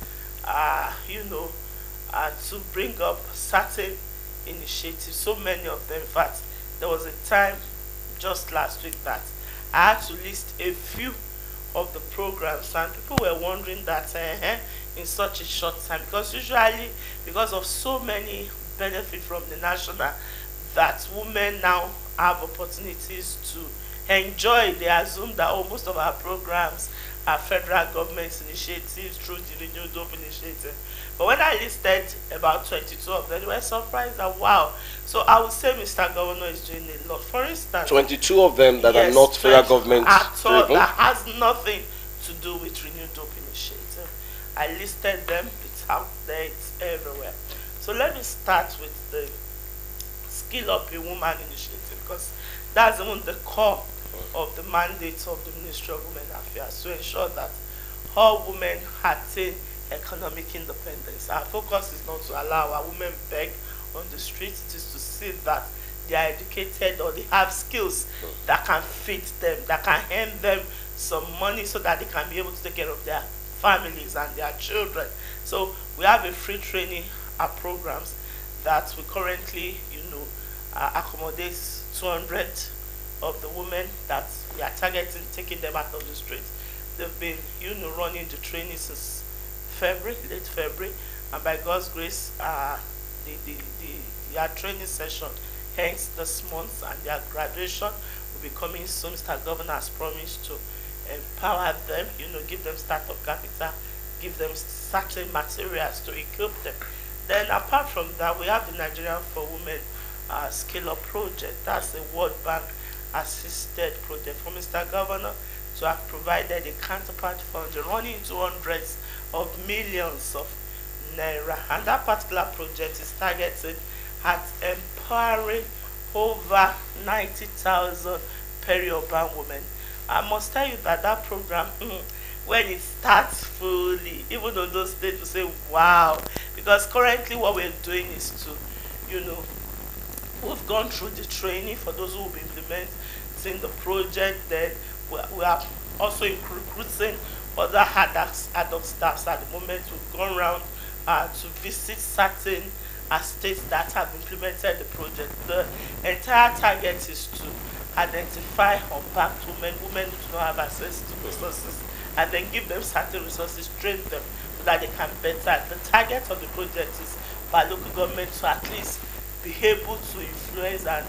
to bring up certain initiatives. So many of them. In fact, there was a time just last week that I had to list a few of the programs, and people were wondering that in such a short time, because usually, because of so many benefits from the national, that women now have opportunities to enjoy. They assume that most of our programs are federal government initiatives through the Renewed Hope initiative. But when I listed about 22 of them, they were surprised that wow. So I would say Mr. Governor is doing a lot. For instance, 22 of them that are not federal government at all, that has nothing to do with Renewed Hope initiative. I listed them. It's out there. It's everywhere. So let me start with the Skill Up a Woman initiative, because that's even the core of the mandate of the Ministry of Women Affairs, to ensure that all women attain economic independence. Our focus is not to allow our women beg on the streets. It is to see that they are educated or they have skills that can fit them, that can earn them some money so that they can be able to take care of their families and their children. So we have a free training programs that we currently, accommodate 200 of the women that we are targeting, taking them out of the streets. They've been, running the training since late February, and by God's grace, their training session ends this month, and their graduation will be coming soon. Mr. Governor has promised to empower them, give them startup capital, give them certain materials to equip them. Then apart from that, we have the Nigerian for Women Scale Up project. That's a World Bank assisted project for Mr. Governor to have provided a counterpart fund running into hundreds of millions of naira. And that particular project is targeted at empowering over 90,000 peri-urban women. I must tell you that that program, when it starts fully, even though those states will say, wow, because currently what we're doing is to, we've gone through the training for those who will be implementing the project. Then we are also recruiting other adult staffs at the moment. We've gone around to visit certain states that have implemented the project. The entire target is to identify unbanked women who do not have access to resources, and then give them certain resources, train them so that they can better. The target of the project is by local government to at least be able to influence and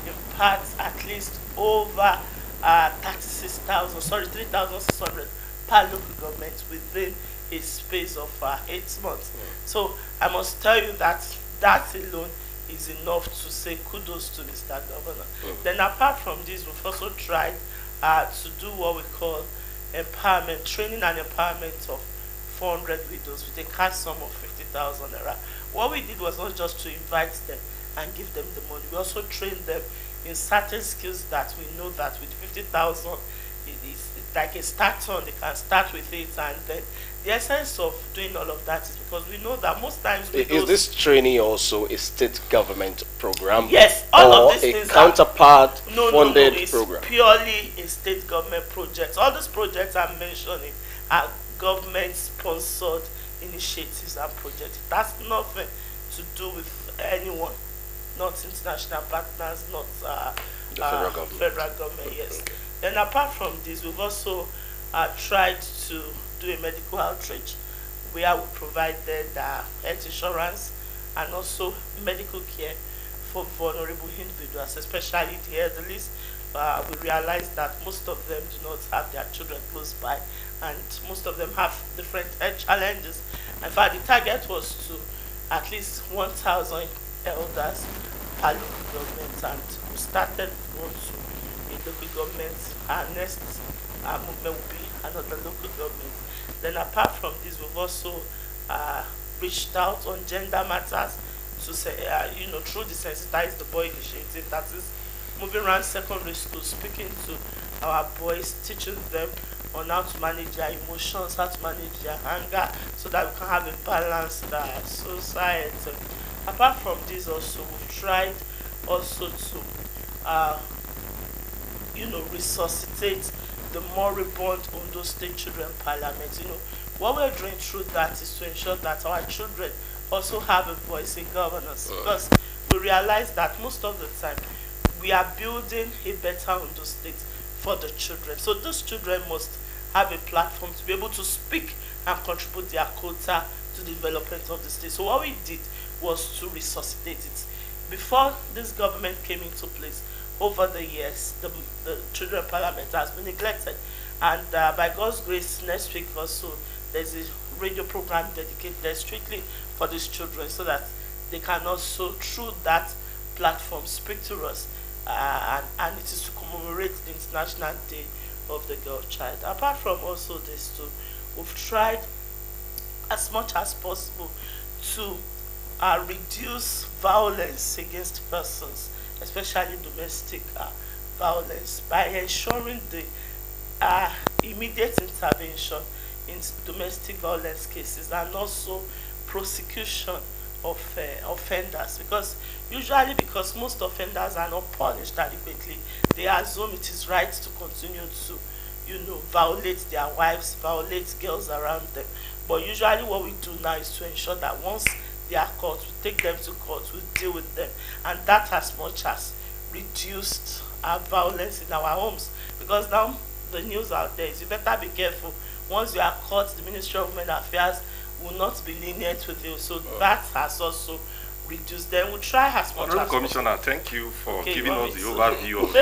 impart at least over 3,600 per local government within a space of 8 months. So I must tell you that that alone is enough to say kudos to Mr. Governor. Then apart from this, we've also tried to do what we call empowerment, training and empowerment of 400 widows with a cash sum of 50,000 naira. What we did was not just to invite them and give them the money. We also trained them in certain skills that we know that with 50,000 it's like a start on. They can start with it, and then the essence of doing all of that is because we know that most times with Is those, this training also a state government program? yes, all or of these a things counterpart no, funded it's program? purely a state government project. All these projects I'm mentioning are government sponsored initiatives and projects. That's nothing to do with anyone, not international partners, not The federal government. Federal government, yes. Okay. Then apart from this, we've also tried to do a medical outreach where we provided health insurance and also medical care for vulnerable individuals, especially the elderly. We realized that most of them do not have their children close by, and most of them have different health challenges. In fact, the target was to at least 1,000 elders per local government, and we started going to a local government. Our next movement will be another local government. Then apart from this, we've also reached out on gender matters to say, through the Sensitize the Boy initiative, that is moving around secondary school, speaking to our boys, teaching them on how to manage their emotions, how to manage their anger, so that we can have a balanced society. Apart from this, also we've tried also to, resuscitate the moribund Ondo State Children Parliament. What we're doing through that is to ensure that our children also have a voice in governance, because we realize that most of the time we are building a better Ondo State for the children. So those children must have a platform to be able to speak and contribute their quota to the development of the state. So what we did was to resuscitate it. Before this government came into place, over the years, the Children Parliament has been neglected. And by God's grace, next week or so, there's a radio program dedicated strictly for these children, so that they can also, through that platform, speak to us. And it is to commemorate the International Day of the Girl Child. Apart from also this too, we've tried as much as possible to reduce violence against persons, especially domestic violence, by ensuring the immediate intervention in domestic violence cases, and also prosecution of offenders, because most offenders are not punished adequately, they assume it is right to continue to violate their wives, violate girls around them. But usually what we do now is to ensure that once they are caught, we take them to court, we deal with them, and that as much as reduced our violence in our homes. Because now the news out there is you better be careful. Once you are caught, the Ministry of Women Affairs will not be lenient with you. So that has also reduced. Then we try as much Honorable as Commissioner, thank you for Okay, giving you want us me the to? overview of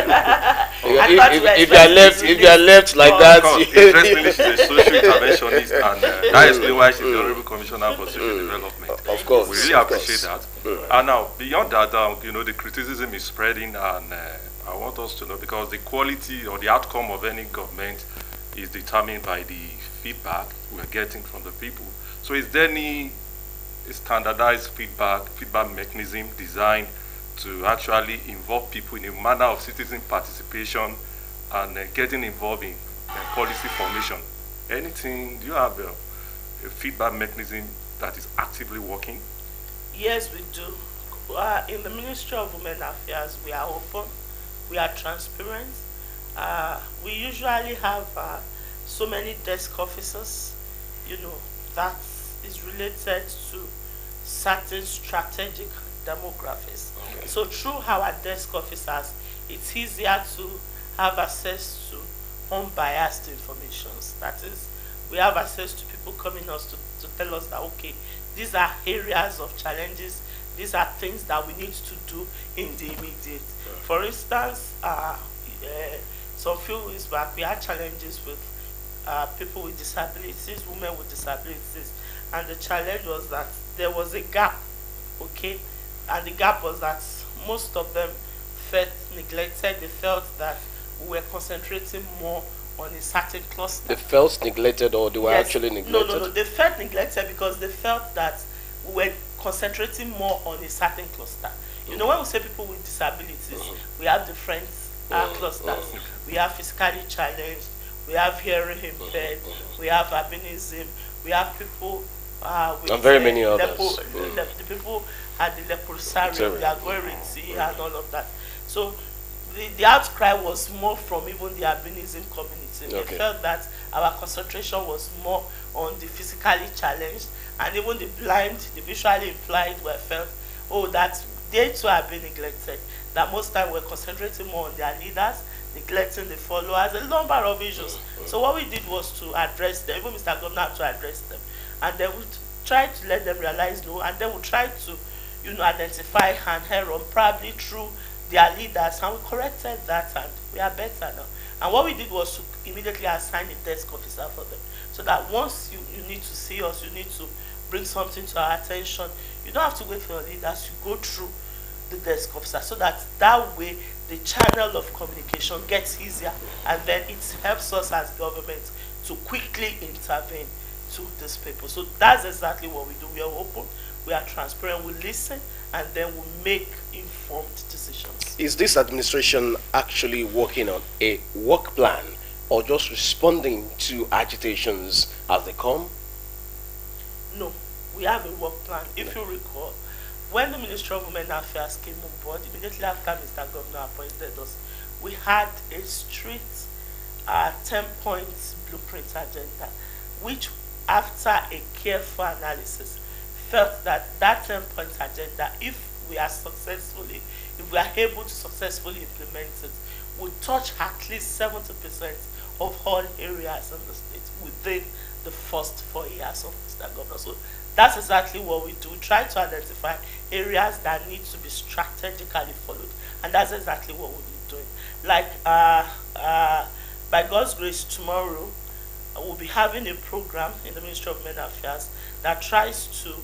If you are left like that, interestingly, she's a social interventionist, and that explains why she's the Honorable Commissioner for Social Development. of course, We really of appreciate course. that. And now, beyond that, the criticism is spreading, and I want us to know, because the quality or the outcome of any government is determined by the feedback we're getting from the people. So is there any standardized feedback mechanism designed to actually involve people in a manner of citizen participation and getting involved in policy formation? Anything, do you have a feedback mechanism that is actively working? Yes, we do. In the Ministry of Women Affairs, we are open, we are transparent. We usually have so many desk officers, that is related to certain strategic demographics. Okay. So through our desk officers, it's easier to have access to unbiased information. That is, we have access to people coming us to tell us that, okay, these are areas of challenges, these are things that we need to do in the immediate. For instance, some few weeks back, we had challenges with people with disabilities, women with disabilities, and the challenge was that there was a gap, okay, and the gap was that most of them felt neglected. They felt that we were concentrating more on a certain cluster. They felt neglected, or they were actually neglected? No, they felt neglected because they felt that we were concentrating more on a certain cluster. When we say people with disabilities, we have different clusters. We have physically challenged, we have hearing impaired, we have albinism, we have people with And very many others. the people at the leprosarium, they are going with tea and all of that. So the outcry was more from even the albinism community. They Okay. felt that our concentration was more on the physically challenged, and even the blind, the visually impaired were felt, oh, that they too have been neglected. That most time we're concentrating more on their leaders, neglecting the followers, a number of issues. So what we did was to address them, even Mr. Governor had to address them. And then we try to let them realize no, and then we try to, identify and error probably through their leaders, and we corrected that, and we are better now. And what we did was to immediately assign a desk officer for them, so that once you need to see us, you need to bring something to our attention, you don't have to wait for your leaders, you go through the desk officer, so that way the channel of communication gets easier, and then it helps us as government to quickly intervene to these people. So that's exactly what we do. We are open, we are transparent, we listen, and then we make informed decisions. Is this administration actually working on a work plan or just responding to agitations as they come? No, we have a work plan. If you recall, when the Ministry of Women Affairs came on board, immediately after Mr. Governor appointed us, we had a strict 10-point blueprint agenda, which, after a careful analysis, felt that 10-point agenda, if we are able to successfully implement it, would touch at least 70% of all areas in the state within the first 4 years of Mr. Governor. So that's exactly what we do. We try to identify areas that need to be strategically followed, and that's exactly what we'll be doing. Like by God's grace, tomorrow we'll be having a program in the Ministry of Women Affairs that tries to,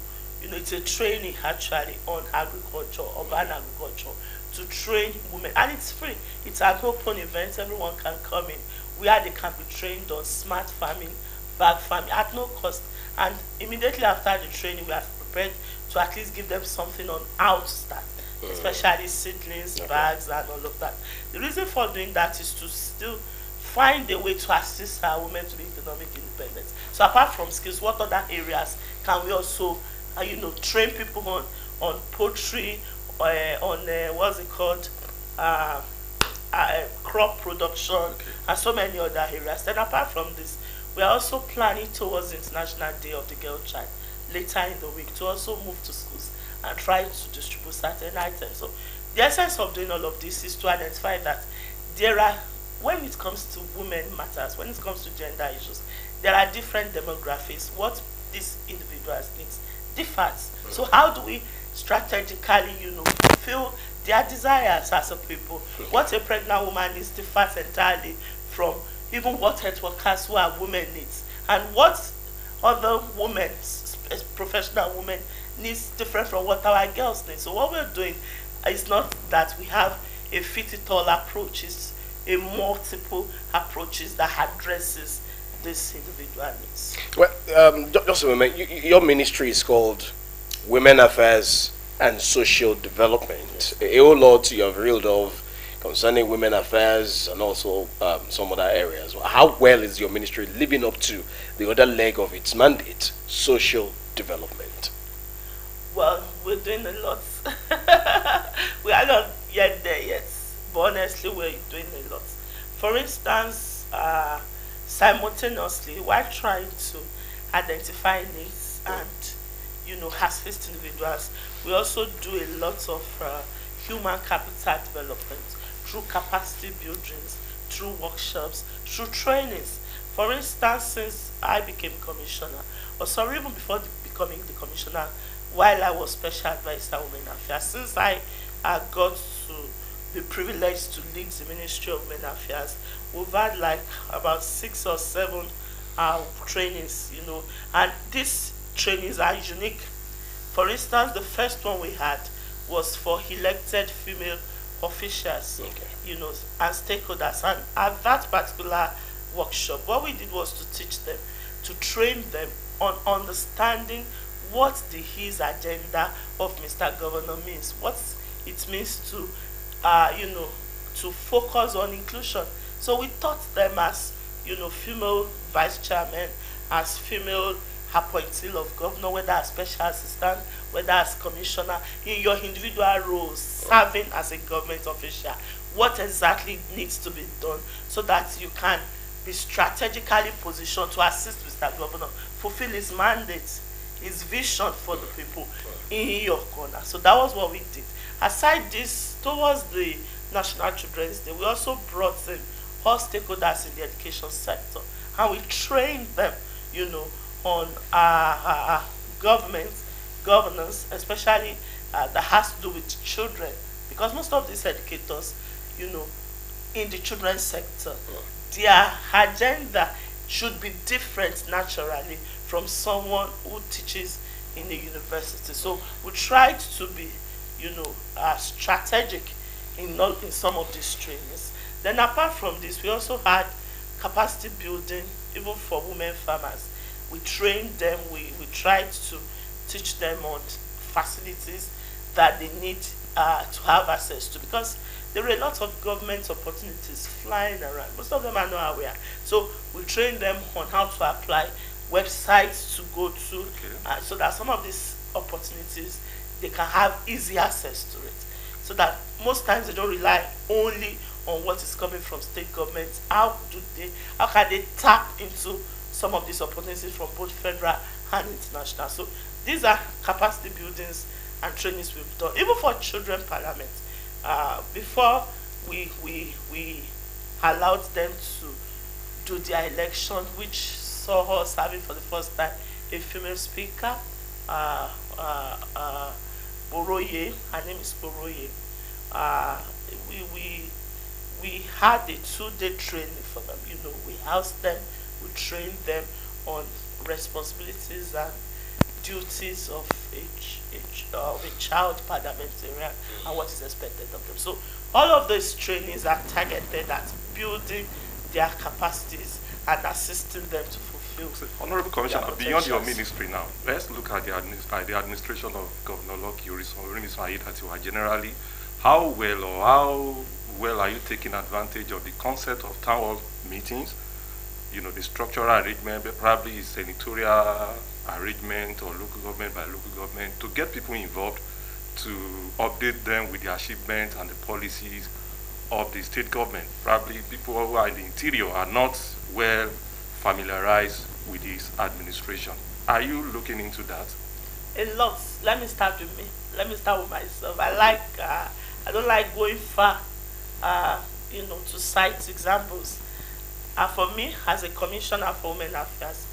it's a training actually on agriculture, urban agriculture, to train women, and it's free. It's an open event, everyone can come in, where they can be trained on smart farming, bag farming at no cost. And immediately after the training, we are prepared to at least give them something on how to start, especially seedlings, bags, and all of that. The reason for doing that is to still find a way to assist our women to be economic independent. So apart from skills, what other areas can we also, train people on poultry, on what's it called, crop production, and so many other areas. Then apart from this, we are also planning towards the International Day of the Girl Child later in the week to also move to schools and try to distribute certain items. So the essence of doing all of this is to identify that there are, when it comes to women matters, when it comes to gender issues, there are different demographics. What these individuals needs differs. So how do we strategically, fulfill their desires as a people? What a pregnant woman needs differs entirely from even what health workers who are women needs, and what other women, professional women, needs different from what our girls need. So what we're doing is not that we have a fit-it-all approach, it's a multiple approaches that addresses this individual needs. Well, just a moment. Your ministry is called Women Affairs and Social Development. A whole lot you have reeled off concerning women affairs and also some other areas. How well is your ministry living up to the other leg of its mandate, social development? Well, we're doing a lot. We are not yet there yet, but honestly, we're doing a lot. For instance, simultaneously, while trying to identify needs and, assist individuals, we also do a lot of human capital development through capacity buildings, through workshops, through trainings. For instance, since I became commissioner, or sorry, even before becoming the commissioner, while I was special advisor on women affairs, since I got to be privileged to lead the Ministry of Women Affairs, we've had like about 6 or 7 trainings, and these trainings are unique. For instance, the first one we had was for elected female officials, and stakeholders. And at that particular workshop, what we did was to teach them, to train them on understanding what the his agenda of Mr. Governor means, what it means to, to focus on inclusion. So we taught them as female vice chairman, as female appointee of governor, whether as special assistant, whether as commissioner, in your individual roles, serving as a government official, what exactly needs to be done so that you can be strategically positioned to assist Mr. Governor fulfill his mandate, his vision for the people in your corner. So that was what we did. Aside this, towards the National Children's Day, we also brought in all stakeholders in the education sector, and we trained them, on governance, especially that has to do with children, because most of these educators, in the children's sector, their agenda should be different naturally from someone who teaches in a university. So we tried to be, strategic in some of these trainings. Then apart from this, we also had capacity building, even for women farmers. We trained them, we tried to teach them on facilities that they need to have access to, because there are a lot of government opportunities flying around. Most of them are not aware. So we train them on how to apply, websites to go to, so that some of these opportunities, they can have easy access to it. So that most times they don't rely only on what is coming from state governments. How can they tap into some of these opportunities from both federal and international? So these are capacity buildings and trainings we've done. Even for children parliament, before we allowed them to do their election, which saw us having for the first time a female speaker, Boroye. Her name is Boroye. We had a 2-day training for them. We housed them, we trained them on responsibilities and duties of a child parliamentarian and what is expected of them. So all of those trainings are targeted at building their capacities and assisting them to fulfill. Honorable Commissioner, beyond your potentials. ministry now, let's look at the administration of Governor Lucky Orisanyetiwa generally. How well are you taking advantage of the concept of town hall meetings? The structural arrangement, probably senatorial arrangement or local government by local government, to get people involved, to update them with the achievements and the policies of the state government. Probably people who are in the interior are not well familiarized with this administration. Are you looking into that? A lot. Let me start with me. Let me start with myself. I don't like going far, to cite examples. For me, as a commissioner for women affairs,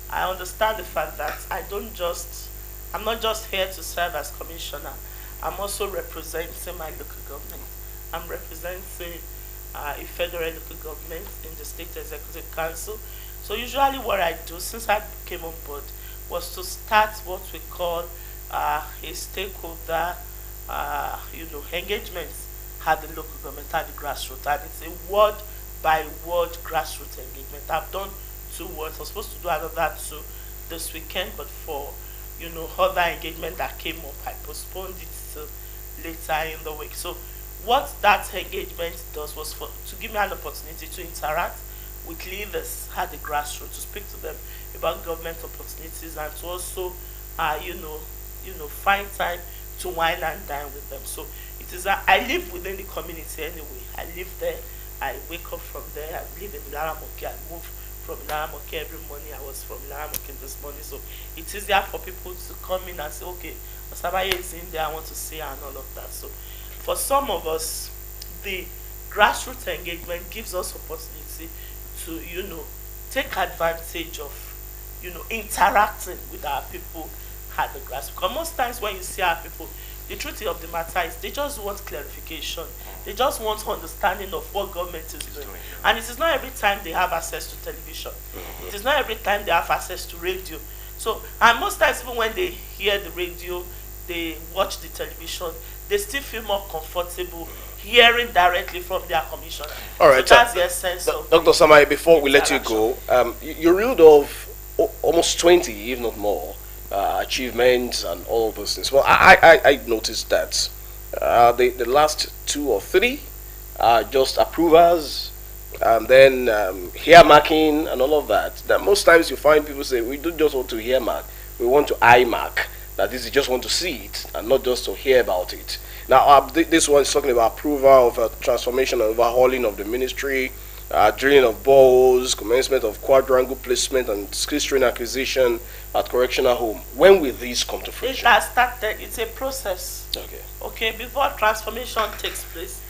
I understand the fact that I'm not just here to serve as commissioner. I'm also representing my local government. I'm representing a federal local government in the State Executive Council. So usually what I do since I came on board was to start what we call a stakeholder engagement at the local government, at the grassroots, and it's a word by word grassroots engagement. I've done 2 words. I was supposed to do another 2 this weekend, but for other engagement that came up, I postponed it to later in the week. So what that engagement does was to give me an opportunity to interact with leaders at the grassroots, to speak to them about government opportunities, and to also find time to wine and dine with them. So it is I live within the community anyway. I live there. I wake up from there. I live in Ilaramoke. I move from Ilaramoke every morning. I was from Ilaramoke this morning. So it's easier for people to come in and say, okay, Osabaye is in there, I want to see her, and all of that. So for some of us, the grassroots engagement gives us opportunity to, take advantage of, interacting with our people at the grassroots. Because most times when you see our people, the truth of the matter is they just want clarification. They just want understanding of what government is doing. And it is not every time they have access to television. It is not every time they have access to radio. So, and most times even when they hear the radio, they watch the television, they still feel more comfortable hearing directly from their commissioner. All right, so that's the essence of Dr. Samai, before we let you go, you reeled off almost 20, if not more, achievements and all of those things. Well, I noticed that the last 2 or 3 are just approvers and then hair marking and all of that. That most times you find people say we don't just want to hair mark, we want to eye mark. That is, you just want to see it and not just to hear about it. Now, this one is talking about approval of transformation and overhauling of the ministry, drilling of boreholes, commencement of quadrangle placement, and skills training acquisition at correctional home. When will these come to It fruition? has started. It's a process. Okay. Okay, before transformation takes place,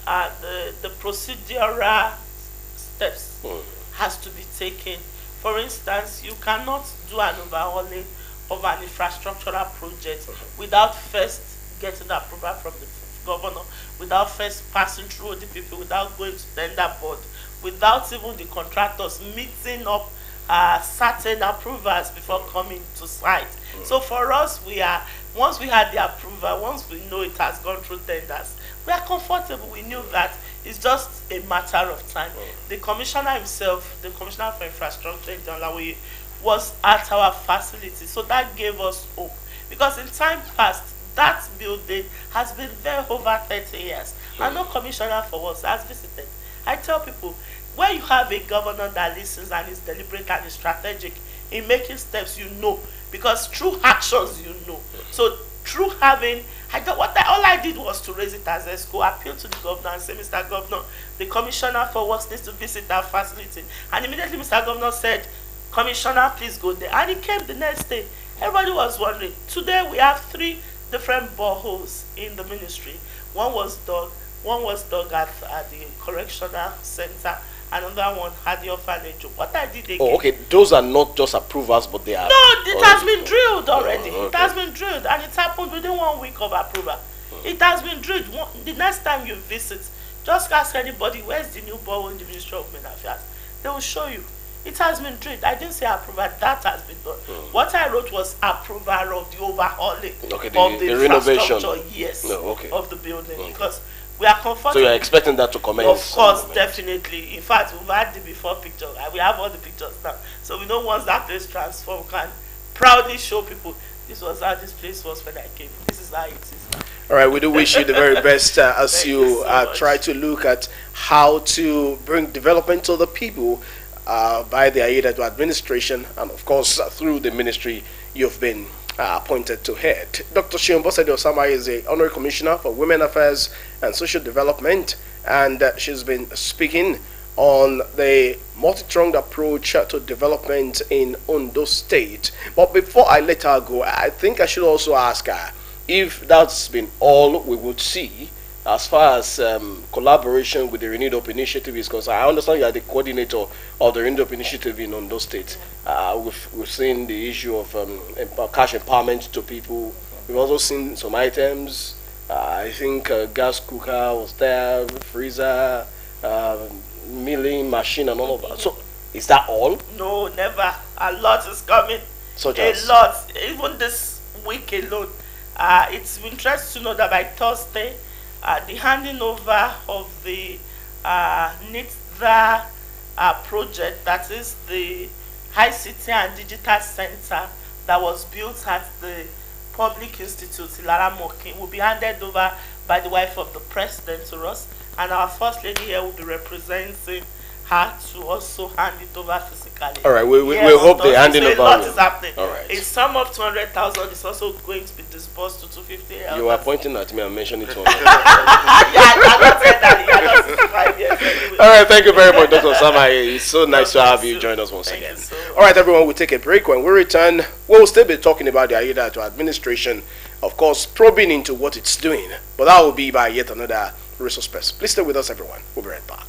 the procedural steps has to be taken. For instance, you cannot do an overhauling of an infrastructural project without first getting approval from the governor, without first passing through the people, without going to tender board, without even the contractors meeting up certain approvals before coming to site. So for us, once we had the approval, once we know it has gone through tenders, we are comfortable. We knew that it's just a matter of time. The commissioner himself, the commissioner for infrastructure in Jonlawe, was at our facility, so that gave us hope. Because in time past, that building has been there over 30 years, and no commissioner for us has visited. I tell people, when you have a governor that listens and is deliberate and is strategic in making steps, you know, because through actions, you know. So through having, all I did was to raise it as a school, appeal to the governor and say, Mr. Governor, the commissioner for works needs to visit our facility. And immediately Mr. Governor said, Commissioner, please go there. And he came the next day. Everybody was wondering. Today we have 3 different boreholes in the ministry. One was dug at the correctional center, another one had the orphanage. What I did again. Oh, okay. Those are not just approvals, but they are. No, it has been drilled already. Okay. It has been drilled, and it happened within 1 week of approval. It has been drilled. The next time you visit, just ask anybody, where's the new borehole in the Ministry of Women Affairs? They will show you. It has been drilled. I didn't say approval. That has been done. What I wrote was approval of the overhauling of the renovation. Yes, okay. Of the building, because we are comfortable. So you are expecting that to commence? Of course, definitely. In fact, we've had the before picture. We have all the pictures now. So we know once that place transformed, can proudly show people this was how this place was when I came. This is how it is now. All right, we do wish you the very best as you so try to look at how to bring development to the people by the Aida administration, and of course through the ministry you've been appointed to head. Dr. Shion Osama is the Honorary Commissioner for Women Affairs and Social Development, and she's been speaking on the multi-pronged approach to development in Ondo State. But before I let her go, I think I should also ask her if that's been all we would see as far as collaboration with the Renewed Hope Initiative is concerned. I understand you are the coordinator of the Renewed Hope Initiative in Ondo State. We've seen the issue of cash empowerment to people. We've also seen some items. I think gas cooker was there, freezer, milling machine and all of that. So is that all? No, never. A lot is coming. Such a as? lot. Even this week alone. It's interesting to know that by Thursday, the handing over of the NITDA project, that is the ICT and Digital Center that was built at the Public Institute, Ilara Mokin, will be handed over by the wife of the president to us, and our first lady here will be representing her to also hand it over physically. All right, we hope the handing over. A lot is happening. All right. A sum of 200,000 is also going to be disbursed to 250 elders. You are pointing at me and mentioning it all. All right, thank you very much, Dr. Osama. It's so nice to have you join us once again. All right, everyone, we'll take a break. When we return, we'll still be talking about the Aida administration, of course, probing into what it's doing. But that will be by yet another resource person. Please stay with us, everyone. We'll be right back.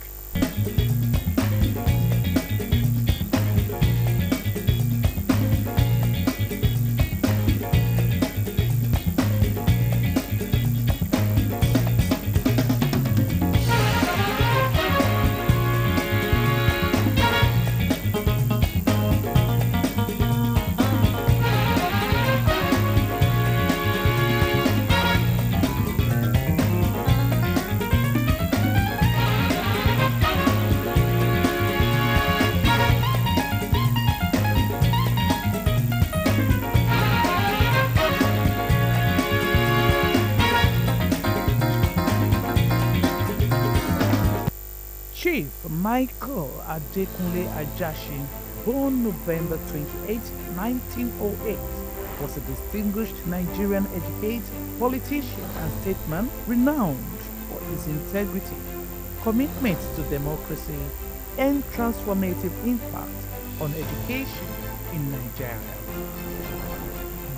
Chief Michael Adekunle Ajashin, born November 28, 1908, was a distinguished Nigerian educator, politician, and statesman renowned for his integrity, commitment to democracy, and transformative impact on education in Nigeria.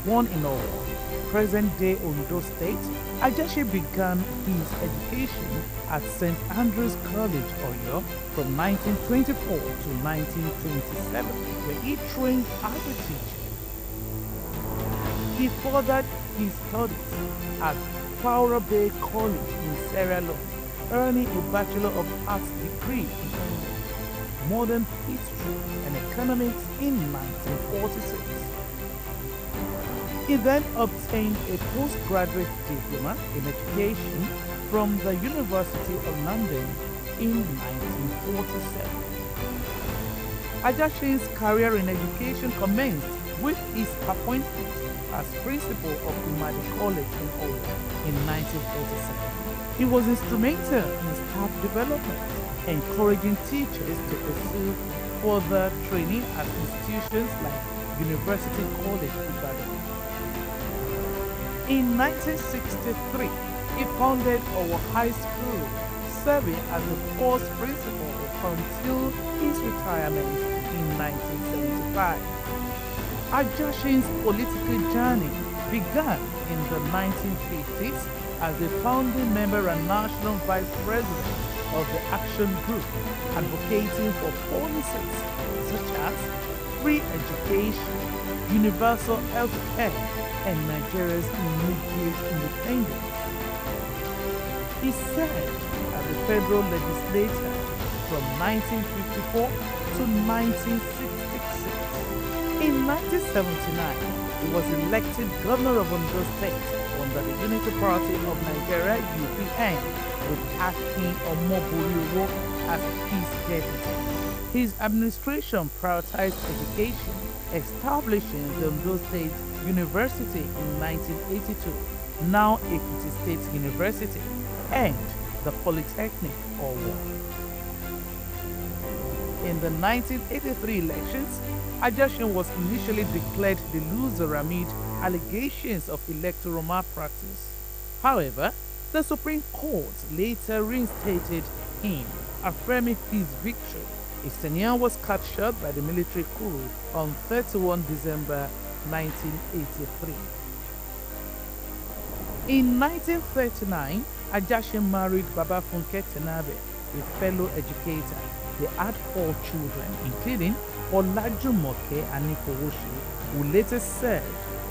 Born in Owo, present-day Ondo State, Ajashi began his education at St. Andrew's College, Oyo, from 1924 to 1927, where he trained as a teacher. He furthered his studies at Fowler Bay College in Sierra Leone, earning a Bachelor of Arts degree in English, Modern History, and Economics in 1946. He then obtained a postgraduate diploma in education from the University of London in 1947. Ajashin's career in education commenced with his appointment as principal of Imadi College in Owo in 1947. He was instrumental in staff development, encouraging teachers to pursue further training at institutions like University College Ibadan. In 1963, he founded our high school, serving as the first principal until his retirement in 1975. Ajashin's political journey began in the 1950s as a founding member and national vice president of the Action Group, advocating for policies such as free education, universal health care, and Nigeria's immediate independence. He served as a federal legislator from 1954 to 1966. In 1979, he was elected governor of Ondo State under the Unity Party of Nigeria (UPN) with Akin Omoboriwo as his deputy. His administration prioritized education, establishing the Ondo State University in 1982, now Ekiti State University, and the Polytechnic Owo. In the 1983 elections, Ajashin was initially declared the loser amid allegations of electoral malpractice. However, the Supreme Court later reinstated him, affirming his victory. His tenure was cut short by the military coup on 31 December 1983. In 1939, Ajashin married Baba Funke Tenabe, a fellow educator. They had 4 children, including Olajumoke Anifowoshi, who later served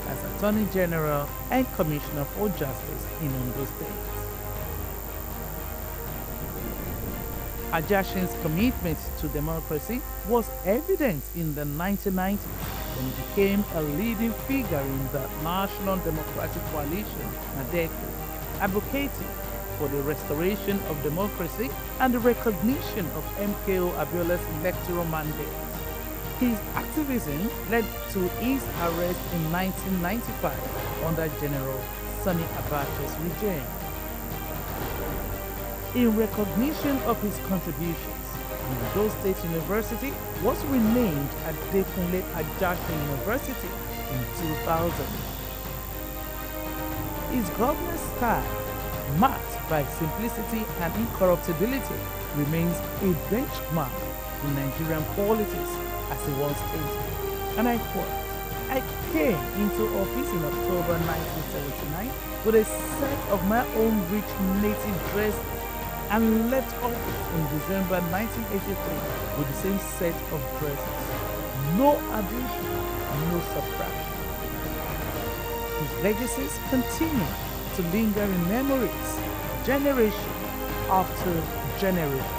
as Attorney General and Commissioner for Justice in Ondo State. Ajashin's commitment to democracy was evident in the 1990s when he became a leading figure in the National Democratic Coalition, NADECO, advocating for the restoration of democracy and the recognition of MKO Abiola's electoral mandate. His activism led to his arrest in 1995 under General Sani Abacha's regime. In recognition of his contributions, Ondo State University was renamed Adekunle Ajashin University in 2000. His governance style, marked by simplicity and incorruptibility, remains a benchmark in Nigerian politics, as he once stated. And I quote, "I came into office in October 1979 with a set of my own rich native dresses and left office in December 1983 with the same set of dresses. No addition, no subtraction." His legacies continue to linger in memories, generation after generation.